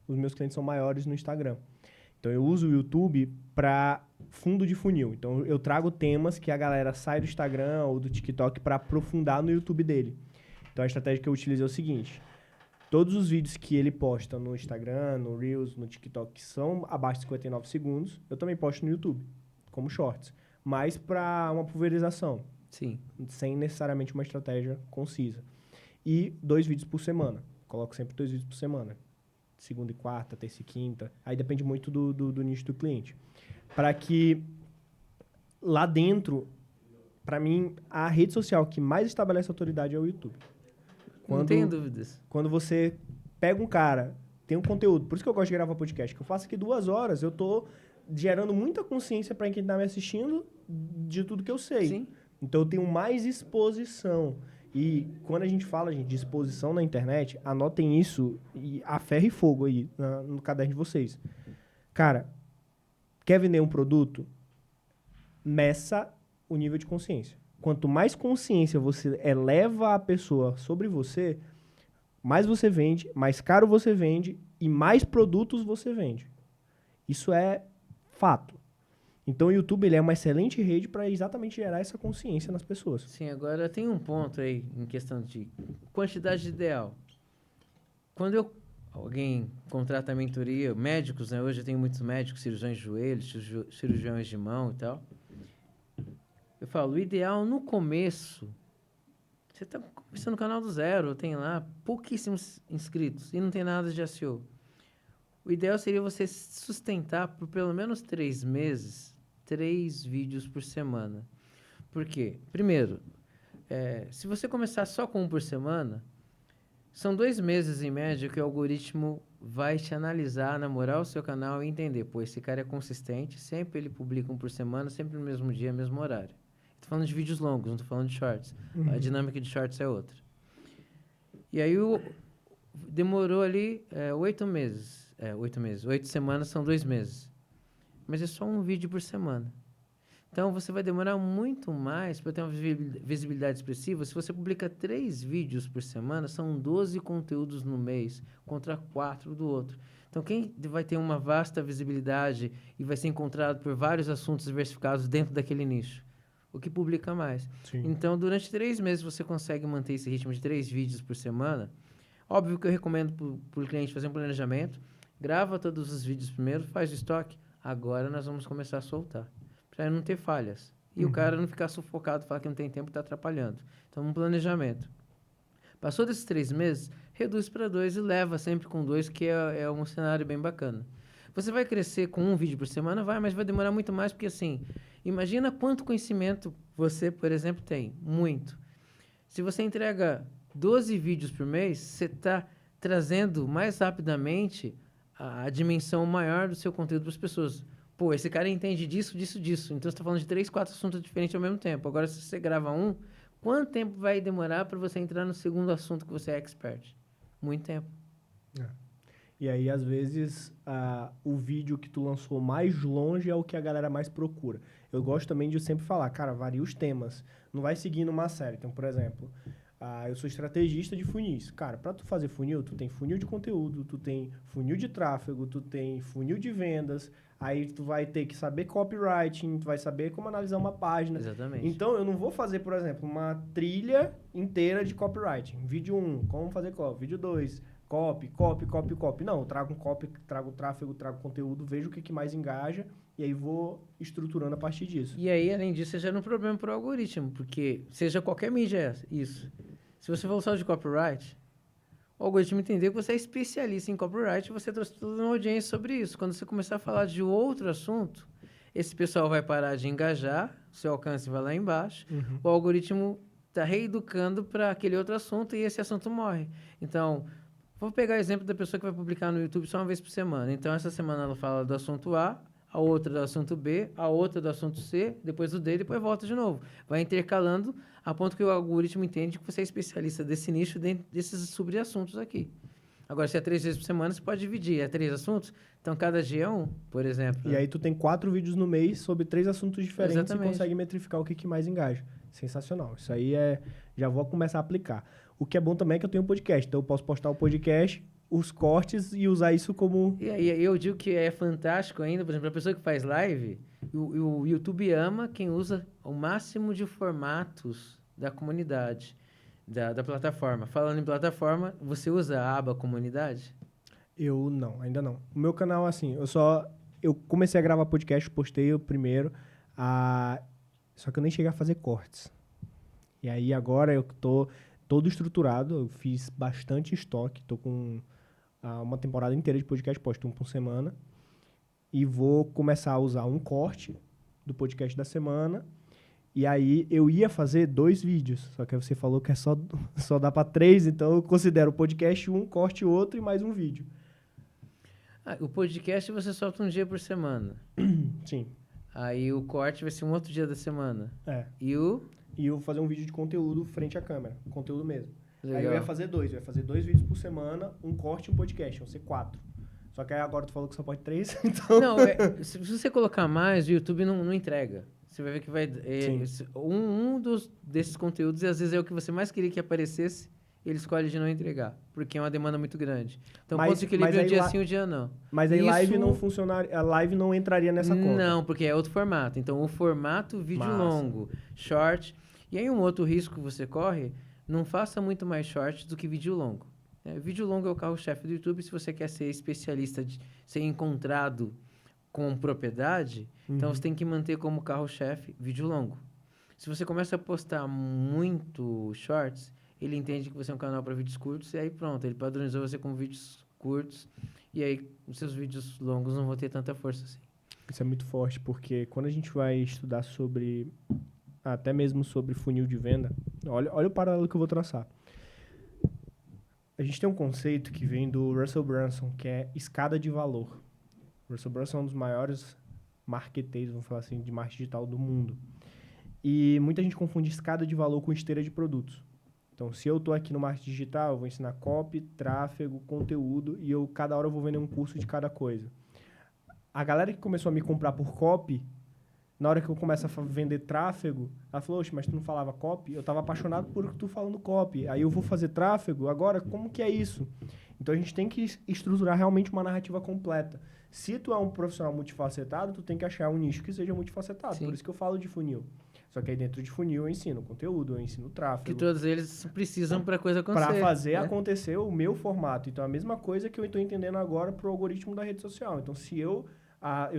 os meus clientes são maiores no Instagram. Então, eu uso o YouTube para fundo de funil. Então, eu trago temas que a galera sai do Instagram ou do TikTok para aprofundar no YouTube dele. Então, a estratégia que eu utilizo é o seguinte... Todos os vídeos que ele posta no Instagram, no Reels, no TikTok, que são abaixo de 59 segundos, eu também posto no YouTube, como shorts. Mas para uma pulverização. Sim. Sem necessariamente uma estratégia concisa. E 2 vídeos por semana. Coloco sempre 2 vídeos por semana. Segunda e quarta, terça e quinta. Aí depende muito do nicho do cliente. Para que lá dentro, para mim, a rede social que mais estabelece autoridade é o YouTube. Não tenho dúvidas. Quando você pega um cara, tem um conteúdo, por isso que eu gosto de gravar podcast, que eu faço aqui 2 horas, eu tô gerando muita consciência para quem tá me assistindo de tudo que eu sei. Sim. Então eu tenho mais exposição. E quando a gente fala, gente, de exposição na internet, anotem isso e a ferro e fogo aí no caderno de vocês. Cara, quer vender um produto? Meça o nível de consciência. Quanto mais consciência você eleva a pessoa sobre você, mais você vende, mais caro você vende e mais produtos você vende. Isso é fato. Então o YouTube ele é uma excelente rede para exatamente gerar essa consciência nas pessoas. Sim, agora tem um ponto aí em questão de quantidade ideal. Quando alguém contrata a mentoria, médicos, né? Hoje eu tenho muitos médicos, cirurgiões de joelhos, cirurgiões de mão e tal. Eu falo, o ideal no começo, você está começando o canal do zero, tem lá pouquíssimos inscritos e não tem nada de SEO. O ideal seria você sustentar por pelo menos 3 meses, 3 vídeos por semana. Por quê? Primeiro, se você começar só com 1 por semana, são 2 meses em média que o algoritmo vai te analisar, namorar o seu canal e entender, pô, esse cara é consistente, sempre ele publica 1 por semana, sempre no mesmo dia, mesmo horário. Estou falando de vídeos longos, não estou falando de shorts. A dinâmica de shorts é outra. E aí demorou ali 8 meses. 8 meses. 8 semanas são 2 meses. Mas é só um vídeo por semana. Então você vai demorar muito mais para ter uma visibilidade expressiva. Se você publica 3 vídeos por semana, são 12 conteúdos no mês, contra 4 do outro. Então quem vai ter uma vasta visibilidade e vai ser encontrado por vários assuntos diversificados dentro daquele nicho? O que publica mais. Sim. Então, durante 3 meses, você consegue manter esse ritmo de 3 vídeos por semana. Óbvio que eu recomendo para o cliente fazer um planejamento, grava todos os vídeos primeiro, faz o estoque, agora nós vamos começar a soltar, para não ter falhas. E o cara não ficar sufocado, falar que não tem tempo e está atrapalhando. Então, um planejamento. Passou desses 3 meses, reduz para 2 e leva sempre com 2, que é um cenário bem bacana. Você vai crescer com um vídeo por semana? Vai, mas vai demorar muito mais, porque assim, imagina quanto conhecimento você, por exemplo, tem. Muito. Se você entrega 12 vídeos por mês, você está trazendo mais rapidamente a dimensão maior do seu conteúdo para as pessoas. Pô, esse cara entende disso, disso, disso. Então, você está falando de 3, 4 assuntos diferentes ao mesmo tempo. Agora, se você grava um, quanto tempo vai demorar para você entrar no segundo assunto que você é expert? Muito tempo. E aí, às vezes, o vídeo que tu lançou mais longe é o que a galera mais procura. Eu gosto também de sempre falar, cara, varia os temas. Não vai seguindo uma série. Então, por exemplo, eu sou estrategista de funis. Cara, para tu fazer funil, tu tem funil de conteúdo, tu tem funil de tráfego, tu tem funil de vendas, aí tu vai ter que saber copywriting, tu vai saber como analisar uma página. Exatamente. Então, eu não vou fazer, por exemplo, uma trilha inteira de copywriting. Vídeo 1, como fazer copy. Vídeo 2, copy. Não, eu trago copy, trago tráfego, trago conteúdo, vejo o que mais engaja e aí vou estruturando a partir disso. E aí, além disso, você gera um problema para o algoritmo, porque seja qualquer mídia isso. Se você for só de copyright, o algoritmo entender que você é especialista em copyright e você trouxe toda uma audiência sobre isso. Quando você começar a falar de outro assunto, esse pessoal vai parar de engajar, seu alcance vai lá embaixo, o algoritmo está reeducando para aquele outro assunto e esse assunto morre. Então, vou pegar o exemplo da pessoa que vai publicar no YouTube só uma vez por semana. Então, essa semana ela fala do assunto A, a outra do assunto B, a outra do assunto C, depois do D e depois volta de novo. Vai intercalando a ponto que o algoritmo entende que você é especialista desse nicho dentro desses subassuntos aqui. Agora, se é 3 vezes por semana, você pode dividir. É 3 assuntos? Então, cada dia é um, por exemplo. E aí tu tem 4 vídeos no mês sobre 3 assuntos diferentes. Exatamente. E consegue metrificar o que mais engaja. Sensacional. Isso aí já vou começar a aplicar. O que é bom também é que eu tenho um podcast. Então, eu posso postar o podcast, os cortes e usar isso como... E aí eu digo que é fantástico ainda, por exemplo, a pessoa que faz live, o YouTube ama quem usa o máximo de formatos da comunidade, da plataforma. Falando em plataforma, você usa a aba comunidade? Eu não, ainda não. O meu canal, assim, eu comecei a gravar podcast, postei o primeiro, só que eu nem cheguei a fazer cortes. E aí agora eu tô todo estruturado, eu fiz bastante estoque, tô com uma temporada inteira de podcast, posto um por semana, e vou começar a usar um corte do podcast da semana, e aí eu ia fazer 2 vídeos, só que aí você falou que só dá para 3, então eu considero o podcast um, corte outro e mais um vídeo. O podcast você solta um dia por semana. Sim. Aí o corte vai ser um outro dia da semana. É. E eu vou fazer um vídeo de conteúdo frente à câmera, conteúdo mesmo. Legal. Aí eu ia fazer 2 vídeos por semana, um corte e um podcast, vão ser 4. Só que aí agora tu falou que só pode 3, então... Não, se você colocar mais, o YouTube não entrega. Você vai ver que vai... desses conteúdos, e às vezes é o que você mais queria que aparecesse, ele escolhe de não entregar, porque é uma demanda muito grande. Então, ponto de equilíbrio é um dia sim, um dia não. Mas aí live não funcionaria, a live não entraria nessa conta. Não, porque é outro formato. Então, o formato vídeo longo, short. E aí, um outro risco que você corre, não faça muito mais short do que vídeo longo. Vídeo longo é o carro-chefe do YouTube. Se você quer ser especialista, ser encontrado com propriedade, então você tem que manter como carro-chefe vídeo longo. Se você começa a postar muito shorts, ele entende que você é um canal para vídeos curtos, e aí pronto, ele padronizou você com vídeos curtos, e aí os seus vídeos longos não vão ter tanta força assim. Isso é muito forte, porque quando a gente vai estudar até mesmo sobre funil de venda, olha o paralelo que eu vou traçar. A gente tem um conceito que vem do Russell Brunson, que é escada de valor. O Russell Brunson é um dos maiores marqueteiros, vamos falar assim, de marketing digital do mundo. E muita gente confunde escada de valor com esteira de produtos. Então, se eu estou aqui no marketing digital, eu vou ensinar copy, tráfego, conteúdo, e cada hora eu vou vender um curso de cada coisa. A galera que começou a me comprar por copy, na hora que eu começo a vender tráfego, ela falou, oxe, mas tu não falava copy? Eu estava apaixonado por tu falando copy. Aí eu vou fazer tráfego, agora como que é isso? Então, a gente tem que estruturar realmente uma narrativa completa. Se tu é um profissional multifacetado, tu tem que achar um nicho que seja multifacetado. Sim. Por isso que eu falo de funil. Só que aí dentro de funil eu ensino conteúdo, eu ensino Que tráfego. todos eles precisam para a coisa acontecer. Para fazer né? acontecer o meu formato. Então, a mesma coisa que eu estou entendendo agora pro algoritmo da rede social. Então, se eu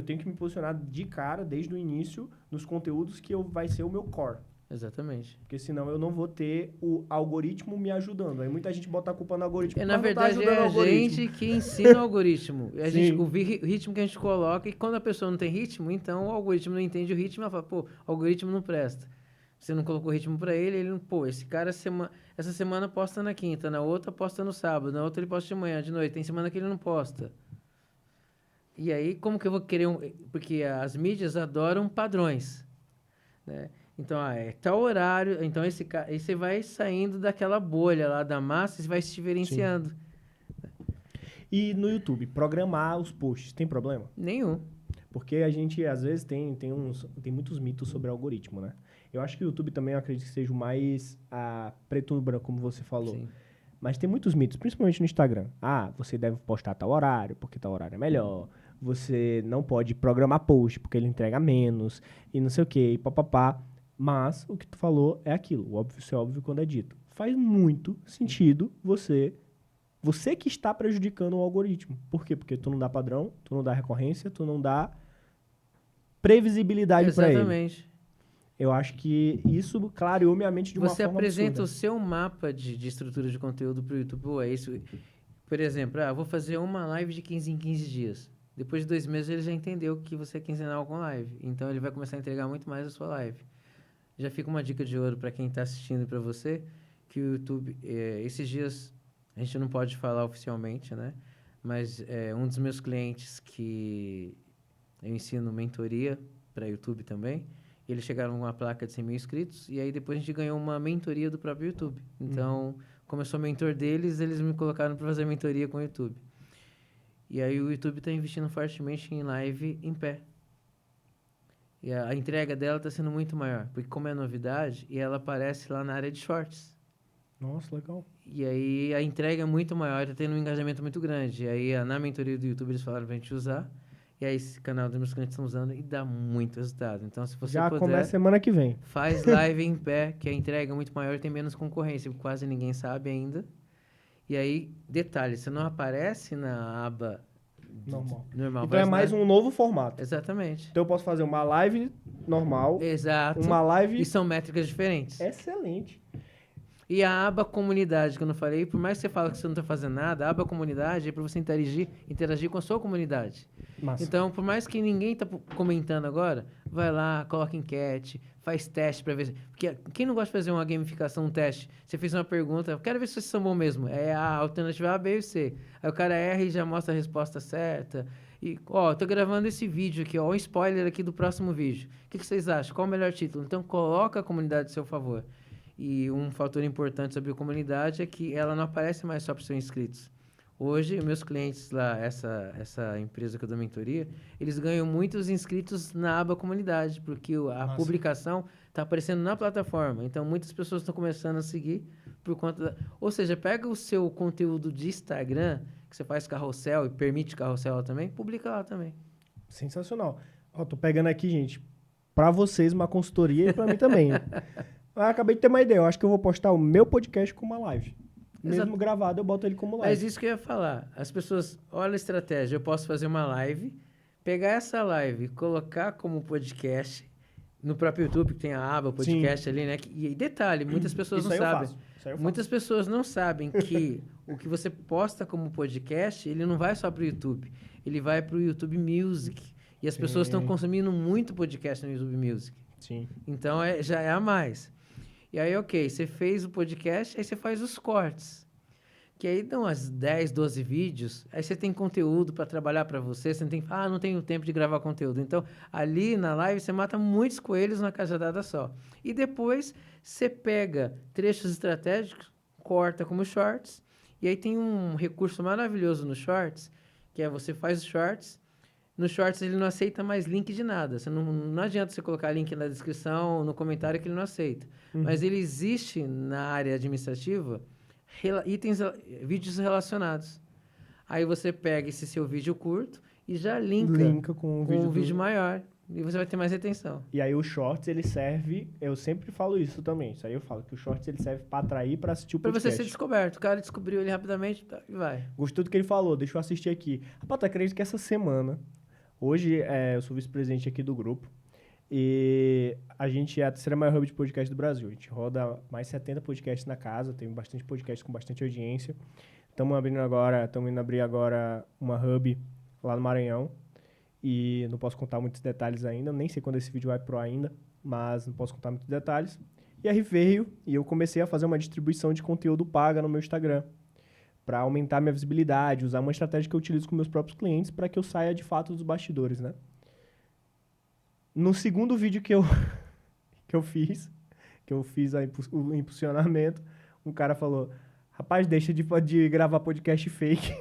tenho que me posicionar de cara, desde o início, nos conteúdos que vai ser o meu core. Exatamente. Porque senão eu não vou ter o algoritmo me ajudando. Aí muita gente bota a culpa no algoritmo. Na mas verdade, não tá ajudando o é a algoritmo. gente que ensina o algoritmo. Sim. O ritmo que a gente coloca, e quando a pessoa não tem ritmo, então o algoritmo não entende o ritmo, ela fala, pô, o algoritmo não presta. Você não colocou ritmo para ele, ele não, pô, esse cara essa semana posta na quinta, na outra posta no sábado, na outra ele posta de manhã, de noite, tem semana que ele não posta. E aí, como que eu vou querer porque as mídias adoram padrões, né? Então, é tal horário, então aí você vai saindo daquela bolha lá da massa e vai se Sim. diferenciando. E no YouTube, programar os posts, tem problema? Nenhum. Porque a gente, às vezes, tem muitos mitos sobre algoritmo, né? Eu acho que o YouTube também, eu acredito que seja o mais preto no branco, como você falou. Sim. Mas tem muitos mitos, principalmente no Instagram. Você deve postar tal horário, porque tal horário é melhor. Você não pode programar post, porque ele entrega menos. E não sei o quê, e papapá. Mas o que tu falou é aquilo. O óbvio, isso é óbvio quando é dito. Faz muito sentido você que está prejudicando o algoritmo. Por quê? Porque tu não dá padrão, tu não dá recorrência, tu não dá previsibilidade para ele. Exatamente. Eu acho que isso clareou minha mente de uma Você forma apresenta absurda. o seu mapa de estrutura de conteúdo para o YouTube. Pô, é isso. Por exemplo, vou fazer uma live de 15 em 15 dias. Depois de 2 meses ele já entendeu que você é quinzenal com live. Então ele vai começar a entregar muito mais a sua live. Já fica uma dica de ouro para quem está assistindo e para você, que o YouTube, esses dias, a gente não pode falar oficialmente, né? Mas um dos meus clientes que eu ensino mentoria para YouTube também, eles chegaram com uma placa de 100 mil inscritos e aí depois a gente ganhou uma mentoria do próprio YouTube. Então, como eu sou mentor deles, eles me colocaram para fazer mentoria com o YouTube. E aí o YouTube está investindo fortemente em live em pé. E a entrega dela está sendo muito maior, porque como é novidade, e ela aparece lá na área de shorts. Nossa, legal. E aí a entrega é muito maior, está tendo um engajamento muito grande. E aí na mentoria do YouTube eles falaram pra gente usar. E aí esse canal dos meus clientes estão usando e dá muito resultado. Então se você Já puder, começa semana que vem. faz live em pé, que a entrega é muito maior e tem menos concorrência, quase ninguém sabe ainda. E aí, detalhe, você não aparece na aba Normal. normal. Então é mais um novo formato. Exatamente. Então eu posso fazer uma live normal, Exato. uma live E são métricas diferentes. excelente. E a aba comunidade, que eu não falei, por mais que você fale que você não está fazendo nada, a aba comunidade é para você interagir com a sua comunidade. Massa. Então, por mais que ninguém tá comentando agora, vai lá, coloca enquete, faz teste para ver. Porque quem não gosta de fazer uma gamificação, um teste? Você fez uma pergunta, quero ver se vocês são bons mesmo. É a alternativa A, B e C. Aí o cara erra e já mostra a resposta certa. E, tô gravando esse vídeo aqui, um spoiler aqui do próximo vídeo. O que vocês acham? Qual o melhor título? Então, coloca a comunidade a seu favor. E um fator importante sobre a comunidade é que ela não aparece mais só para os seus inscritos. Hoje, meus clientes lá, essa empresa que eu dou mentoria, eles ganham muitos inscritos na aba comunidade, porque a publicação está aparecendo na plataforma. Então, muitas pessoas estão começando a seguir por conta da... Ou seja, pega o seu conteúdo de Instagram, que você faz carrossel e permite carrossel também, publica lá também. Sensacional. Tô pegando aqui, gente, para vocês uma consultoria e para mim também. Acabei de ter uma ideia. Eu acho que eu vou postar o meu podcast como uma live. Mesmo Exato. gravado, eu boto ele como live. Mas isso que eu ia falar. As pessoas, olha a estratégia. Eu posso fazer uma live, pegar essa live, colocar como podcast no próprio YouTube, que tem a aba podcast ali, né? E detalhe, muitas pessoas não sabem. Muitas pessoas não sabem que o que você posta como podcast, ele não vai só para o YouTube. Ele vai para o YouTube Music. E as pessoas estão consumindo muito podcast no YouTube Music. Sim. Então, já é a mais. E aí, ok, você fez o podcast, aí você faz os cortes. Que aí dão umas 10, 12 vídeos, aí você tem conteúdo para trabalhar para você, você não tem, não tenho tempo de gravar conteúdo. Então, ali na live, você mata muitos coelhos na cajadada só. E depois, você pega trechos estratégicos, corta como shorts, e aí tem um recurso maravilhoso no shorts, que é você faz os shorts, no Shorts ele não aceita mais link de nada. Você não adianta você colocar link na descrição, no comentário que ele não aceita. Mas ele existe na área administrativa vídeos relacionados. Aí você pega esse seu vídeo curto e já linka com um vídeo maior. E você vai ter mais retenção. E aí o Shorts, ele serve... Eu sempre falo isso também. Isso aí eu falo, que o Shorts, ele serve pra atrair, pra assistir o Pra podcast. você ser descoberto. O cara descobriu ele rapidamente e vai. Gostou do que ele falou, deixa eu assistir aqui. Rapaz, tu acredita que essa semana... Hoje, eu sou vice-presidente aqui do grupo. E a gente é a terceira maior hub de podcast do Brasil. A gente roda mais 70 podcasts na casa. Tem bastante podcast com bastante audiência. Estamos indo abrir agora uma hub lá no Maranhão. E não posso contar muitos detalhes ainda. Nem sei quando esse vídeo vai pro ainda. Mas não posso contar muitos detalhes. E aí veio e eu comecei a fazer uma distribuição de conteúdo paga no meu Instagram. Para aumentar minha visibilidade. Usar uma estratégia que eu utilizo com meus próprios clientes para que eu saia de fato dos bastidores, né? No segundo vídeo que eu fiz o impulsionamento, um cara falou... Rapaz, deixa de gravar podcast fake.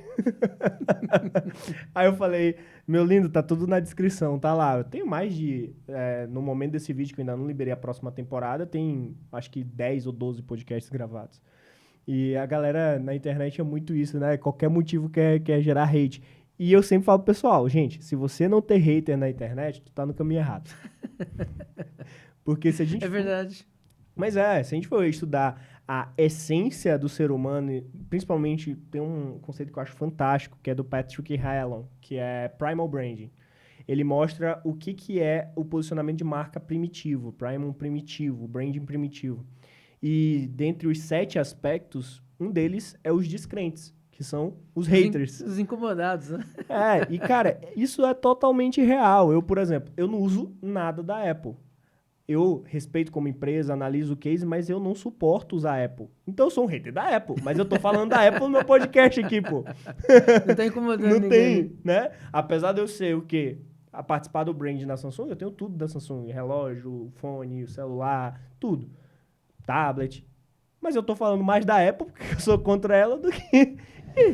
Aí eu falei, meu lindo, tá tudo na descrição, tá lá. Eu tenho mais de... no momento desse vídeo, que eu ainda não liberei a próxima temporada, tem acho que 10 ou 12 podcasts gravados. E a galera na internet é muito isso, né? Qualquer motivo quer gerar hate. E eu sempre falo pro pessoal, gente, se você não ter hater na internet, tu tá no caminho errado. Porque se a gente... É verdade. Mas se a gente for estudar a essência do ser humano, principalmente tem um conceito que eu acho fantástico, que é do Patrick Hallon, que é Primal Branding. Ele mostra o que é o posicionamento de marca primitivo, primal primitivo, branding primitivo. E dentre os 7 aspectos, um deles é os descrentes, que são os haters. Os incomodados, né? E cara, isso é totalmente real. Eu, por exemplo, eu não uso nada da Apple. Eu respeito como empresa, analiso o case, mas eu não suporto usar a Apple. Então eu sou um hater da Apple, mas eu tô falando da Apple no meu podcast aqui, pô. Não tá incomodando Não ninguém. tem, né? Apesar de eu ser o quê? A participar do brand na Samsung, eu tenho tudo da Samsung. Relógio, fone, celular, tudo. Tablet. Mas eu tô falando mais da Apple, porque eu sou contra ela, do que...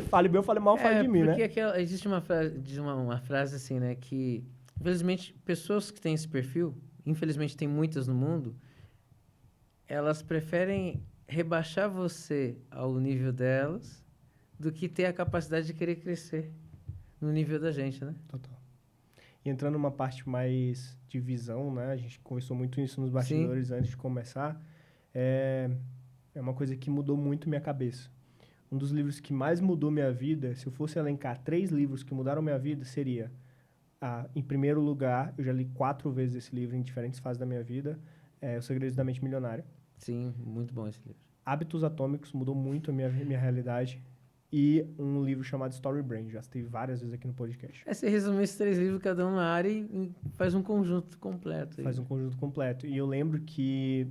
fale bem ou fale mal, fale de mim, né? Porque existe uma frase assim, né? Que, infelizmente, pessoas que têm esse perfil... Infelizmente, tem muitas no mundo, elas preferem rebaixar você ao nível delas do que ter a capacidade de querer crescer no nível da gente, né? Total. E entrando numa parte mais de visão, né? A gente conversou muito isso nos bastidores antes de começar. É uma coisa que mudou muito minha cabeça. Um dos livros que mais mudou minha vida, se eu fosse elencar 3 livros que mudaram minha vida, seria... em primeiro lugar, eu já li 4 vezes esse livro em diferentes fases da minha vida, Os Segredos da Mente Milionária. Sim, muito bom esse livro. Hábitos Atômicos mudou muito a minha realidade. E um livro chamado Story Brand, já citei várias vezes aqui no podcast. Você resume esses 3 livros, cada um na área, e faz um conjunto completo. Faz um conjunto completo. E eu lembro que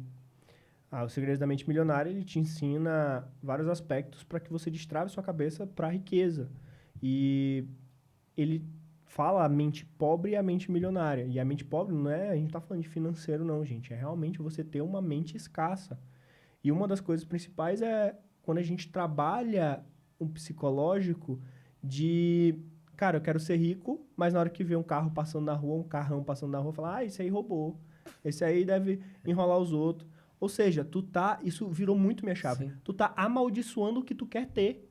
Os Segredos da Mente Milionária, ele te ensina vários aspectos para que você destrave sua cabeça para a riqueza. E ele fala a mente pobre e a mente milionária. E a mente pobre não é... A gente tá falando de financeiro, não, gente. É realmente você ter uma mente escassa. E uma das coisas principais é quando a gente trabalha um psicológico de... Cara, eu quero ser rico, mas na hora que vê um carro passando na rua, um carrão passando na rua, fala, esse aí roubou. Esse aí deve enrolar os outros. Ou seja, isso virou muito minha chave. Sim. Tu tá amaldiçoando o que tu quer ter.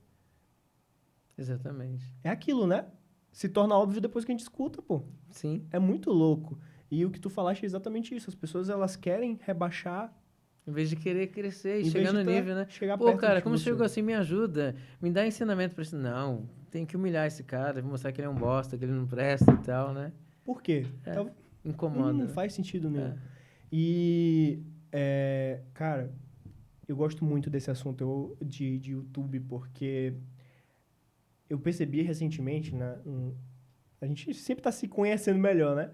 Exatamente. É aquilo, né? Se torna óbvio depois que a gente escuta, pô. Sim. É muito louco. E o que tu falaste é exatamente isso. As pessoas, elas querem rebaixar... Em vez de querer crescer e Em chegar vez no de nível, né? chegar Pô, perto cara, de como você. chegou assim, me ajuda. Me dá ensinamento pra isso. Não, tem que humilhar esse cara, mostrar que ele é um bosta, que ele não presta e tal, né? Por quê? Incomoda. Não né? faz sentido nenhum. E, cara, eu gosto muito desse assunto de YouTube, porque eu percebi recentemente, né? A gente sempre tá se conhecendo melhor, né?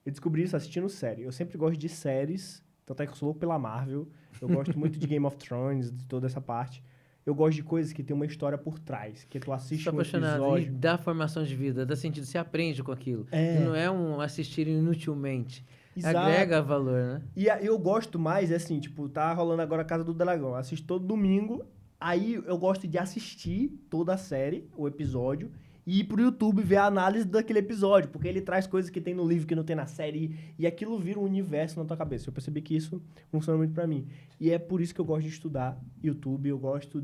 Eu descobri isso assistindo série. Eu sempre gosto de séries, tanto é que eu sou louco pela Marvel. Eu gosto muito de Game of Thrones, de toda essa parte. Eu gosto de coisas que tem uma história por trás, que tu assiste Estou um apaixonado. E episódio... dá formação de vida, dá sentido. Você aprende com aquilo. Não é um assistir inutilmente. Exato. Agrega valor, né? E eu gosto mais, assim, tipo, tá rolando agora a Casa do Dragão. Eu assisto todo domingo, aí eu gosto de assistir toda a série, o episódio, e ir pro YouTube ver a análise daquele episódio, porque ele traz coisas que tem no livro que não tem na série, e aquilo vira um universo na tua cabeça. Eu percebi que isso funciona muito pra mim. E é por isso que eu gosto de estudar YouTube, eu gosto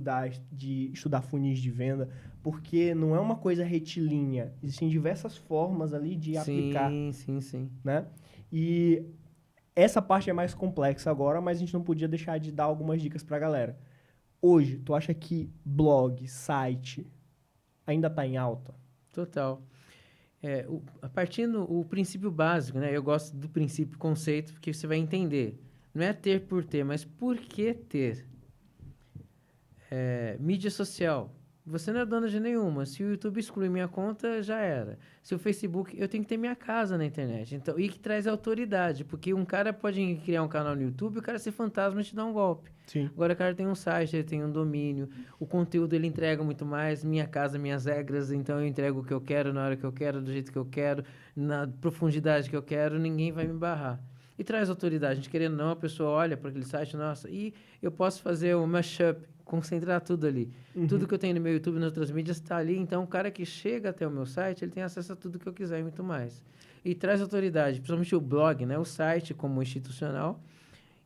de estudar funis de venda, porque não é uma coisa retilínea. Existem diversas formas ali de aplicar, Sim. né? E essa parte é mais complexa agora, mas a gente não podia deixar de dar algumas dicas pra galera. Hoje, tu acha que blog, site, ainda tá em alta? Total. Partindo o princípio básico, né? Eu gosto do princípio conceito, porque você vai entender. Não é ter por ter, mas por que ter? Mídia social. Você não é dono de nenhuma. Se o YouTube excluir minha conta, já era. Se o Facebook, eu tenho que ter minha casa na internet. Então, e que traz autoridade, porque um cara pode criar um canal no YouTube, o cara ser fantasma e te dar um golpe. Sim. Agora o cara tem um site, ele tem um domínio, o conteúdo ele entrega muito mais, minha casa, minhas regras, então eu entrego o que eu quero, na hora que eu quero, do jeito que eu quero, na profundidade que eu quero, ninguém vai me barrar. E traz autoridade, a gente querendo ou não, a pessoa olha para aquele site, nossa, e eu posso fazer o mashup, concentrar tudo ali. Tudo que eu tenho no meu YouTube e nas outras mídias está ali, então o cara que chega até o meu site, ele tem acesso a tudo que eu quiser e muito mais. E traz autoridade, principalmente o blog, né? O site como institucional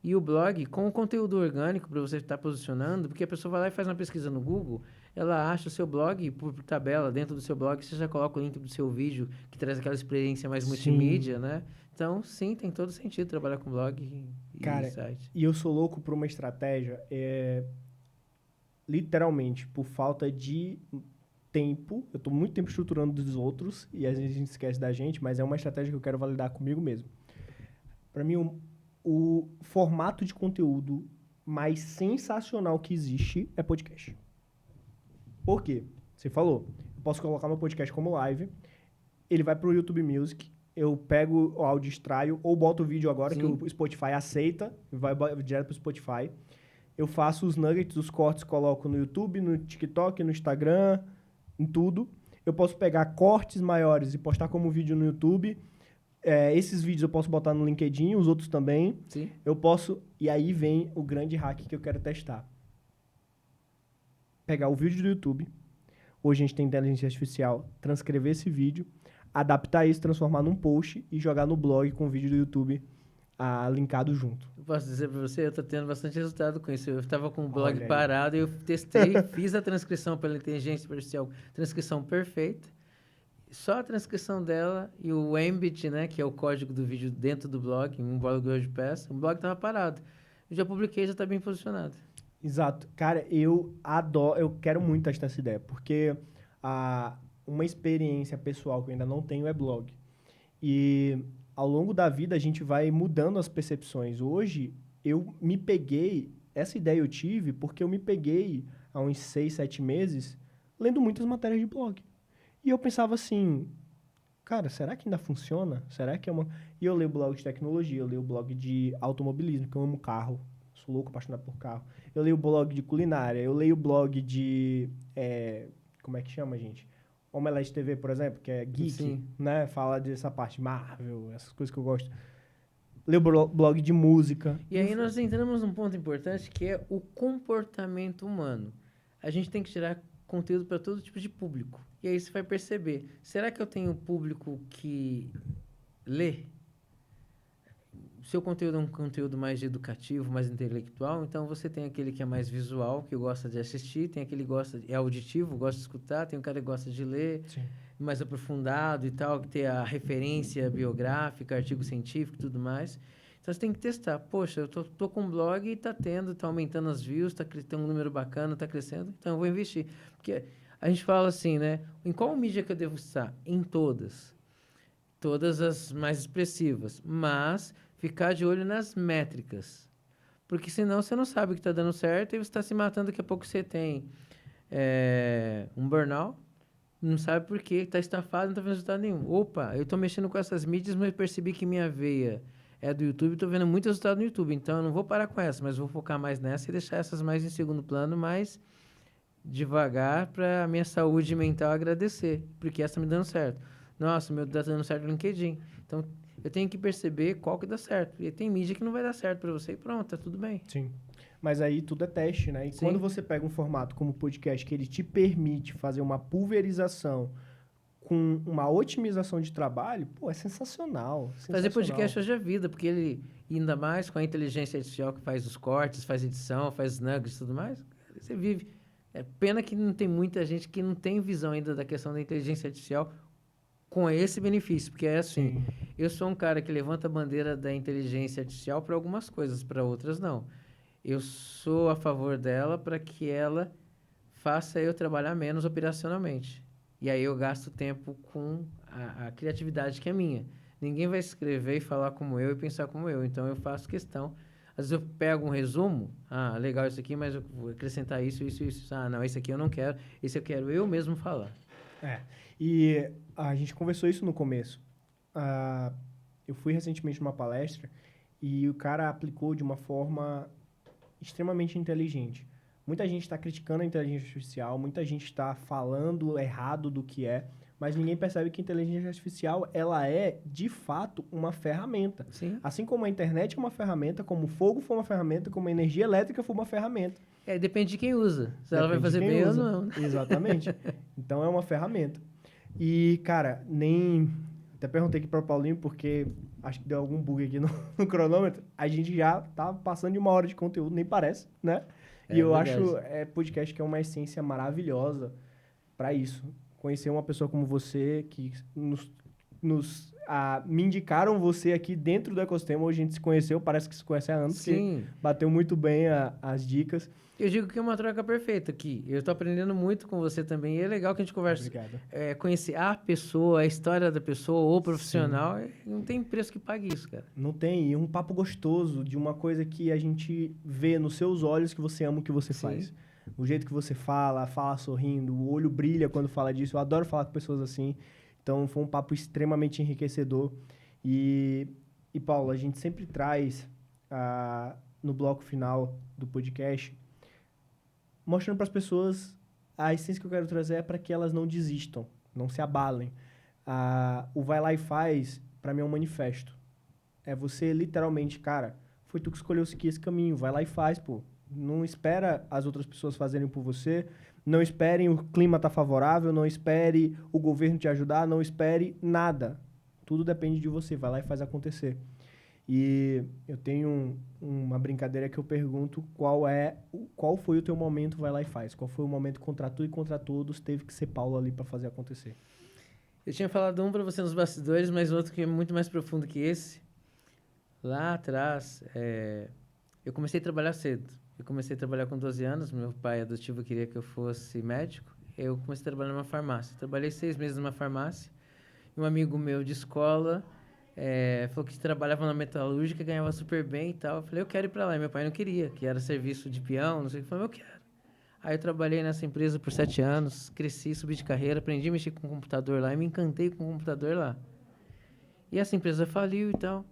e o blog com o conteúdo orgânico para você estar posicionando, porque a pessoa vai lá e faz uma pesquisa no Google, ela acha o seu blog por tabela, dentro do seu blog você já coloca o link do seu vídeo, que traz aquela experiência mais multimídia, né? Então, sim, tem todo sentido trabalhar com blog e site. E eu sou louco por uma estratégia, literalmente, por falta de tempo. Eu tô muito tempo estruturando dos outros, e às vezes a gente esquece da gente, mas é uma estratégia que eu quero validar comigo mesmo. Para mim, o formato de conteúdo mais sensacional que existe é podcast. Por quê? Você falou, eu posso colocar meu podcast como live, ele vai pro YouTube Music, eu pego o áudio, extraio, ou boto o vídeo agora, que o Spotify aceita, vai direto pro Spotify. Eu faço os nuggets, os cortes, coloco no YouTube, no TikTok, no Instagram, em tudo. Eu posso pegar cortes maiores e postar como vídeo no YouTube. Esses vídeos eu posso botar no LinkedIn, os outros também. Sim. Eu posso... E aí vem o grande hack que eu quero testar. Pegar o vídeo do YouTube. Hoje a gente tem inteligência artificial. Transcrever esse vídeo, adaptar isso, transformar num post e jogar no blog com o vídeo do YouTube linkado junto. Eu posso dizer para você, eu tô tendo bastante resultado com isso. Eu estava com o blog parado e eu testei, fiz a transcrição pela inteligência artificial, transcrição perfeita. Só a transcrição dela e o Embed, né, que é o código do vídeo dentro do blog, um blog WordPress, o blog estava parado. Eu já publiquei, já está bem posicionado. Exato. Cara, eu adoro, eu quero muito testar essa ideia, porque uma experiência pessoal que eu ainda não tenho é blog. E ao longo da vida a gente vai mudando as percepções. Hoje eu me peguei, essa ideia eu tive porque eu me peguei há uns 6, 7 meses lendo muitas matérias de blog. E eu pensava assim, cara, será que ainda funciona? Será que é uma... E eu leio blog de tecnologia, eu leio blog de automobilismo, que eu amo carro, sou louco, apaixonado por carro. Eu leio blog de culinária, eu leio blog de... como é que chama, gente? Omelete TV, por exemplo, que é geek, Sim. né? Fala dessa parte Marvel, essas coisas que eu gosto. Leio blog de música. E aí nós entramos num ponto importante que é o comportamento humano. A gente tem que tirar conteúdo para todo tipo de público. E aí você vai perceber, será que eu tenho público que lê? O seu conteúdo é um conteúdo mais educativo, mais intelectual, então você tem aquele que é mais visual, que gosta de assistir, tem aquele que gosta, é auditivo, gosta de escutar, tem o cara que gosta de ler, Sim. mais aprofundado e tal, que tem a referência biográfica, artigo científico e tudo mais. Então você tem que testar. Poxa, eu tô com um blog e tá aumentando as views, tem um número bacana, tá crescendo, então eu vou investir. Porque a gente fala assim, né? Em qual mídia que eu devo estar? Em todas. Todas as mais expressivas. Mas ficar de olho nas métricas. Porque senão você não sabe o que está dando certo e você está se matando. Daqui a pouco você tem um burnout, não sabe por quê, está estafado, não está vendo resultado nenhum. Opa, eu estou mexendo com essas mídias, mas percebi que minha veia é do YouTube, estou vendo muito resultado no YouTube. Então eu não vou parar com essa, mas vou focar mais nessa e deixar essas mais em segundo plano, mais devagar para a minha saúde mental agradecer, porque essa está me dando certo. Nossa, meu tá dando certo no LinkedIn. Então, eu tenho que perceber qual que dá certo. E tem mídia que não vai dar certo para você e pronto, tá tudo bem. Sim. Mas aí tudo é teste, né? E quando você pega um formato como podcast que ele te permite fazer uma pulverização com uma otimização de trabalho, pô, é sensacional. Fazer podcast hoje é vida, porque ele, ainda mais com a inteligência artificial que faz os cortes, faz edição, faz os nuggets e tudo mais, você vive. É pena que não tem muita gente que não tem visão ainda da questão da inteligência artificial com esse benefício, porque é assim, Sim. eu sou um cara que levanta a bandeira da inteligência artificial para algumas coisas, para outras não. Eu sou a favor dela para que ela faça eu trabalhar menos operacionalmente. E aí eu gasto tempo com a criatividade que é minha. Ninguém vai escrever e falar como eu e pensar como eu. Então eu faço questão. Às vezes eu pego um resumo, legal isso aqui, mas eu vou acrescentar isso, isso, isso. Ah, não, esse aqui eu não quero, esse eu quero eu mesmo falar. E a gente conversou isso no começo. Eu fui recentemente numa palestra e o cara aplicou de uma forma extremamente inteligente. Muita gente está criticando a inteligência artificial, muita gente está falando errado do que é, mas ninguém percebe que a inteligência artificial ela é, de fato, uma ferramenta. Sim. Assim como a internet é uma ferramenta, como o fogo foi uma ferramenta, como a energia elétrica foi uma ferramenta. Depende de quem usa. Se ela vai fazer bem ou não. Exatamente. Então é uma ferramenta. E, cara, até perguntei aqui para o Paulinho, porque acho que deu algum bug aqui no cronômetro. A gente já tá passando de 1 hora de conteúdo, nem parece, né? E eu verdade. acho podcast que é uma essência maravilhosa para isso. Conhecer uma pessoa como você, que me indicaram você aqui dentro do ecossistema. Hoje a gente se conheceu, parece que se conhece há anos, Sim. porque bateu muito bem as dicas. Eu digo que é uma troca perfeita aqui. Eu estou aprendendo muito com você também. E é legal que a gente converse. Obrigado. Conhecer a pessoa, a história da pessoa, o profissional. Não tem preço que pague isso, cara. Não tem. E um papo gostoso de uma coisa que a gente vê nos seus olhos que você ama o que você faz. O jeito que você fala sorrindo, o olho brilha quando fala disso. Eu adoro falar com pessoas assim. Então, foi um papo extremamente enriquecedor. E Paulo, a gente sempre traz no bloco final do podcast mostrando para as pessoas a essência que eu quero trazer é para que elas não desistam, não se abalem. O Vai Lá e Faz, para mim, é um manifesto. É você, literalmente, cara, foi tu que escolheu seguir esse caminho, vai lá e faz, pô. Não espera as outras pessoas fazerem por você, não esperem o clima estar favorável, não espere o governo te ajudar, não espere nada. Tudo depende de você, vai lá e faz acontecer. E eu tenho uma brincadeira que eu pergunto qual foi o teu momento, vai lá e faz. Qual foi o momento contra tudo e contra todos, teve que ser Paulo ali para fazer acontecer. Eu tinha falado um para você nos bastidores, mas outro que é muito mais profundo que esse. Lá atrás, eu comecei a trabalhar cedo. Eu comecei a trabalhar com 12 anos, meu pai adotivo queria que eu fosse médico. Eu comecei a trabalhar numa farmácia. Trabalhei 6 meses numa farmácia. Um amigo meu de escola falou que trabalhava na metalúrgica, ganhava super bem e tal. Eu falei, eu quero ir para lá. E meu pai não queria, que era serviço de peão, não sei o que. Eu falei, eu quero. Aí eu trabalhei nessa empresa por 7 anos, cresci, subi de carreira, aprendi a mexer com o computador lá e me encantei com o computador lá. E essa empresa faliu e tal.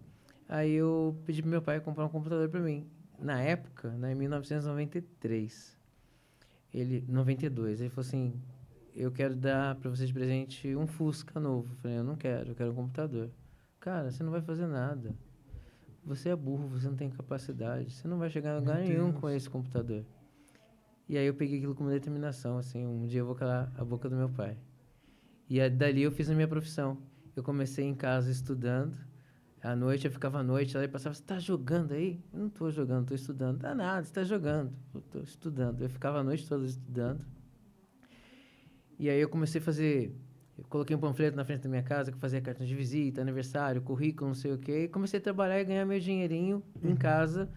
Aí eu pedi pro meu pai comprar um computador para mim. Na época, em 1993, 92, ele falou assim, eu quero dar para você de presente um Fusca novo. Eu falei, eu quero um computador. Cara, você não vai fazer nada. Você é burro, você não tem capacidade. Você não vai chegar a lugar nenhum com esse computador. E aí eu peguei aquilo como determinação, assim, um dia eu vou calar a boca do meu pai. E dali eu fiz a minha profissão. Eu comecei em casa estudando. À noite, eu ficava à noite, ela passava, você tá jogando aí? Eu não tô jogando, tô estudando. Dá nada, você tá jogando. Eu tô estudando. Eu ficava a noite toda estudando. E aí eu comecei a fazer... Eu coloquei um panfleto na frente da minha casa que fazia cartão de visita, aniversário, currículo, não sei o quê. E comecei a trabalhar e ganhar meu dinheirinho em casa,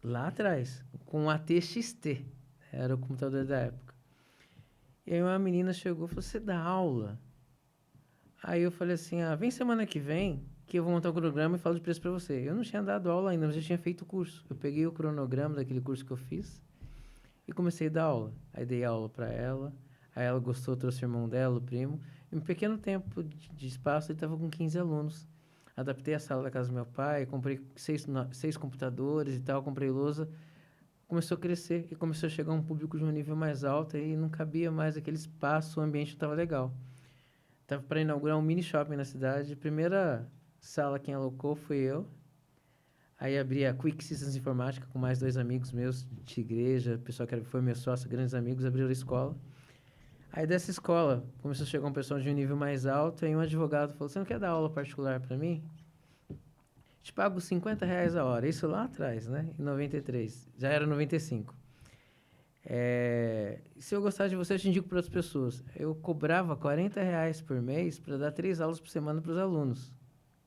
lá atrás, com um AT-XT. Era o computador da época. E aí uma menina chegou e falou, você dá aula? Aí eu falei assim, vem semana que vem, que eu vou montar o cronograma e falo de preço para você. Eu não tinha dado aula ainda, mas eu tinha feito o curso. Eu peguei o cronograma daquele curso que eu fiz e comecei a dar aula. Aí dei aula para ela, aí ela gostou, trouxe o irmão dela, o primo. Em um pequeno tempo de espaço, ele estava com 15 alunos. Adaptei a sala da casa do meu pai, comprei 6 computadores e tal, comprei lousa. Começou a crescer e começou a chegar um público de um nível mais alto e não cabia mais aquele espaço, o ambiente estava legal. Tava para inaugurar um mini shopping na cidade. Primeira sala quem alocou fui eu. Aí abri a Quick Systems Informática com mais 2 amigos meus de igreja, pessoal que foi meu sócio, grandes amigos, abriram a escola. Aí dessa escola, começou a chegar um pessoal de um nível mais alto, aí um advogado falou, você não quer dar aula particular para mim? Te pago R$ 50 a hora. Isso lá atrás, né? Em 93. Já era 95. Se eu gostar de você, eu te indico para outras pessoas. Eu cobrava R$ 40 por mês para dar 3 aulas por semana para os alunos.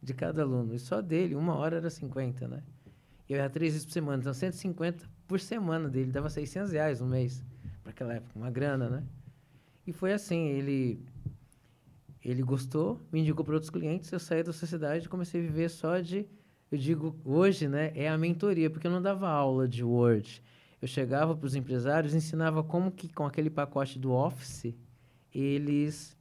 De cada aluno. E só dele, 1 hora era 50, né? E eu ia 3 vezes por semana. Então, 150 por semana dele. Dava R$ 600 no mês. Para aquela época. Uma grana, né? E foi assim. Ele gostou, me indicou para outros clientes. Eu saí da sociedade e comecei a viver só de... Eu digo, hoje, né? É a mentoria. Porque eu não dava aula de Word. Eu chegava para os empresários e ensinava como que, com aquele pacote do Office, eles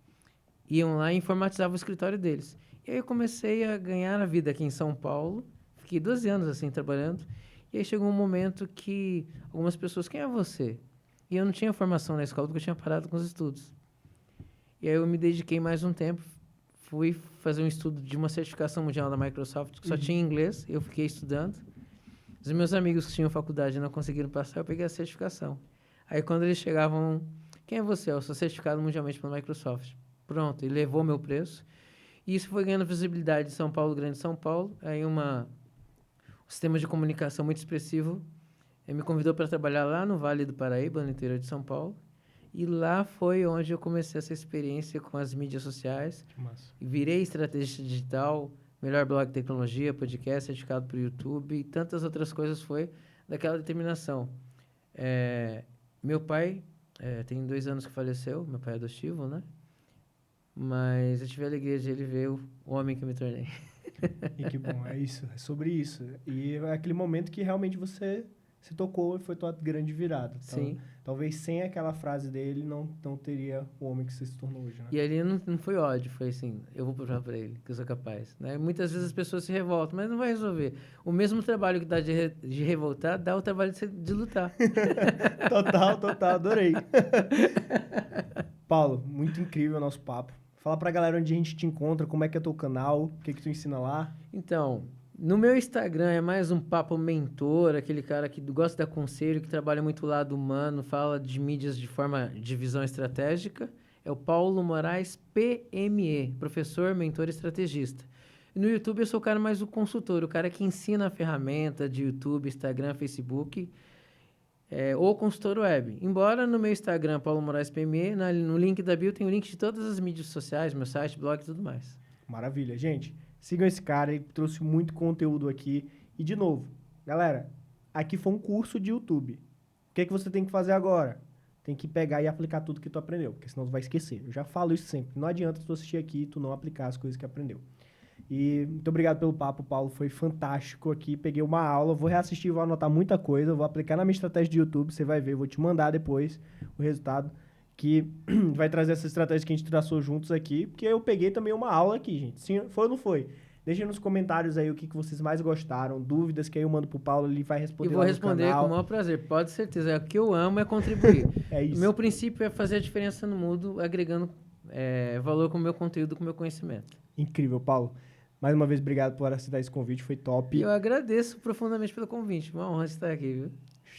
iam lá e informatizavam o escritório deles. E aí eu comecei a ganhar a vida aqui em São Paulo. Fiquei 12 anos assim trabalhando. E aí chegou um momento que algumas pessoas, quem é você? E eu não tinha formação na escola porque eu tinha parado com os estudos. E aí eu me dediquei mais um tempo. Fui fazer um estudo de uma certificação mundial da Microsoft que só tinha em inglês. Eu fiquei estudando. Os meus amigos que tinham faculdade e não conseguiram passar, eu peguei a certificação. Aí quando eles chegavam, quem é você? Eu sou certificado mundialmente pela Microsoft. Pronto, ele levou meu preço. E isso foi ganhando visibilidade em São Paulo, Grande São Paulo. Aí um sistema de comunicação muito expressivo me convidou para trabalhar lá no Vale do Paraíba, no interior de São Paulo. E lá foi onde eu comecei essa experiência com as mídias sociais. Que massa. Virei estrategista digital, melhor blog de tecnologia, podcast, certificado para o YouTube e tantas outras coisas. Foi daquela determinação. Meu pai, tem 2 anos que faleceu, meu pai é adotivo, né? Mas eu tive a alegria de ele ver o homem que me tornei. E que bom, é isso, é sobre isso. E é aquele momento que realmente você se tocou e foi tua grande virada. Então, Sim. talvez sem aquela frase dele não teria o homem que você se tornou hoje, né? E ali não foi ódio, foi assim, eu vou provar para ele que eu sou capaz. Né? Muitas vezes as pessoas se revoltam, mas não vai resolver. O mesmo trabalho que dá de revoltar, dá o trabalho de lutar. Total, adorei. Paulo, muito incrível o nosso papo. Fala pra galera onde a gente te encontra, como é que é teu canal, o que que tu ensina lá. Então, no meu Instagram é mais um papo mentor, aquele cara que gosta de dar conselho, que trabalha muito o lado humano, fala de mídias de visão estratégica. É o Paulo Moraes PME, professor, mentor e estrategista. E no YouTube eu sou o cara mais o consultor, o cara que ensina a ferramenta de YouTube, Instagram, Facebook, ou consultor web. Embora no meu Instagram, Paulo Moraes PME, no link da bio tem o link de todas as mídias sociais, meu site, blog e tudo mais. Maravilha. Gente, sigam esse cara, ele trouxe muito conteúdo aqui. E, de novo, galera, aqui foi um curso de YouTube. O que que você tem que fazer agora? Tem que pegar e aplicar tudo que tu aprendeu, porque senão tu vai esquecer. Eu já falo isso sempre. Não adianta tu assistir aqui e tu não aplicar as coisas que aprendeu. E muito obrigado pelo papo, Paulo. Foi fantástico aqui. Peguei uma aula, vou reassistir, vou anotar muita coisa, vou aplicar na minha estratégia de YouTube, você vai ver, vou te mandar depois o resultado, que vai trazer essa estratégia que a gente traçou juntos aqui, porque eu peguei também uma aula aqui, gente. Sim, foi ou não foi? Deixem nos comentários aí o que vocês mais gostaram, dúvidas que aí eu mando pro Paulo, ele vai responder E vou lá no responder canal. com o maior prazer, pode ter certeza. O que eu amo é contribuir. É isso. Meu princípio é fazer a diferença no mundo, agregando valor com o meu conteúdo, com o meu conhecimento. Incrível, Paulo. Mais uma vez, obrigado por aceitar esse convite, foi top. E eu agradeço profundamente pelo convite, uma honra estar aqui, viu?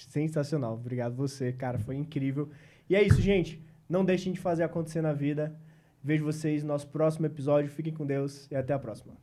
Sensacional, obrigado você, cara, foi incrível. E é isso, gente, não deixem de fazer acontecer na vida. Vejo vocês no nosso próximo episódio, fiquem com Deus e até a próxima.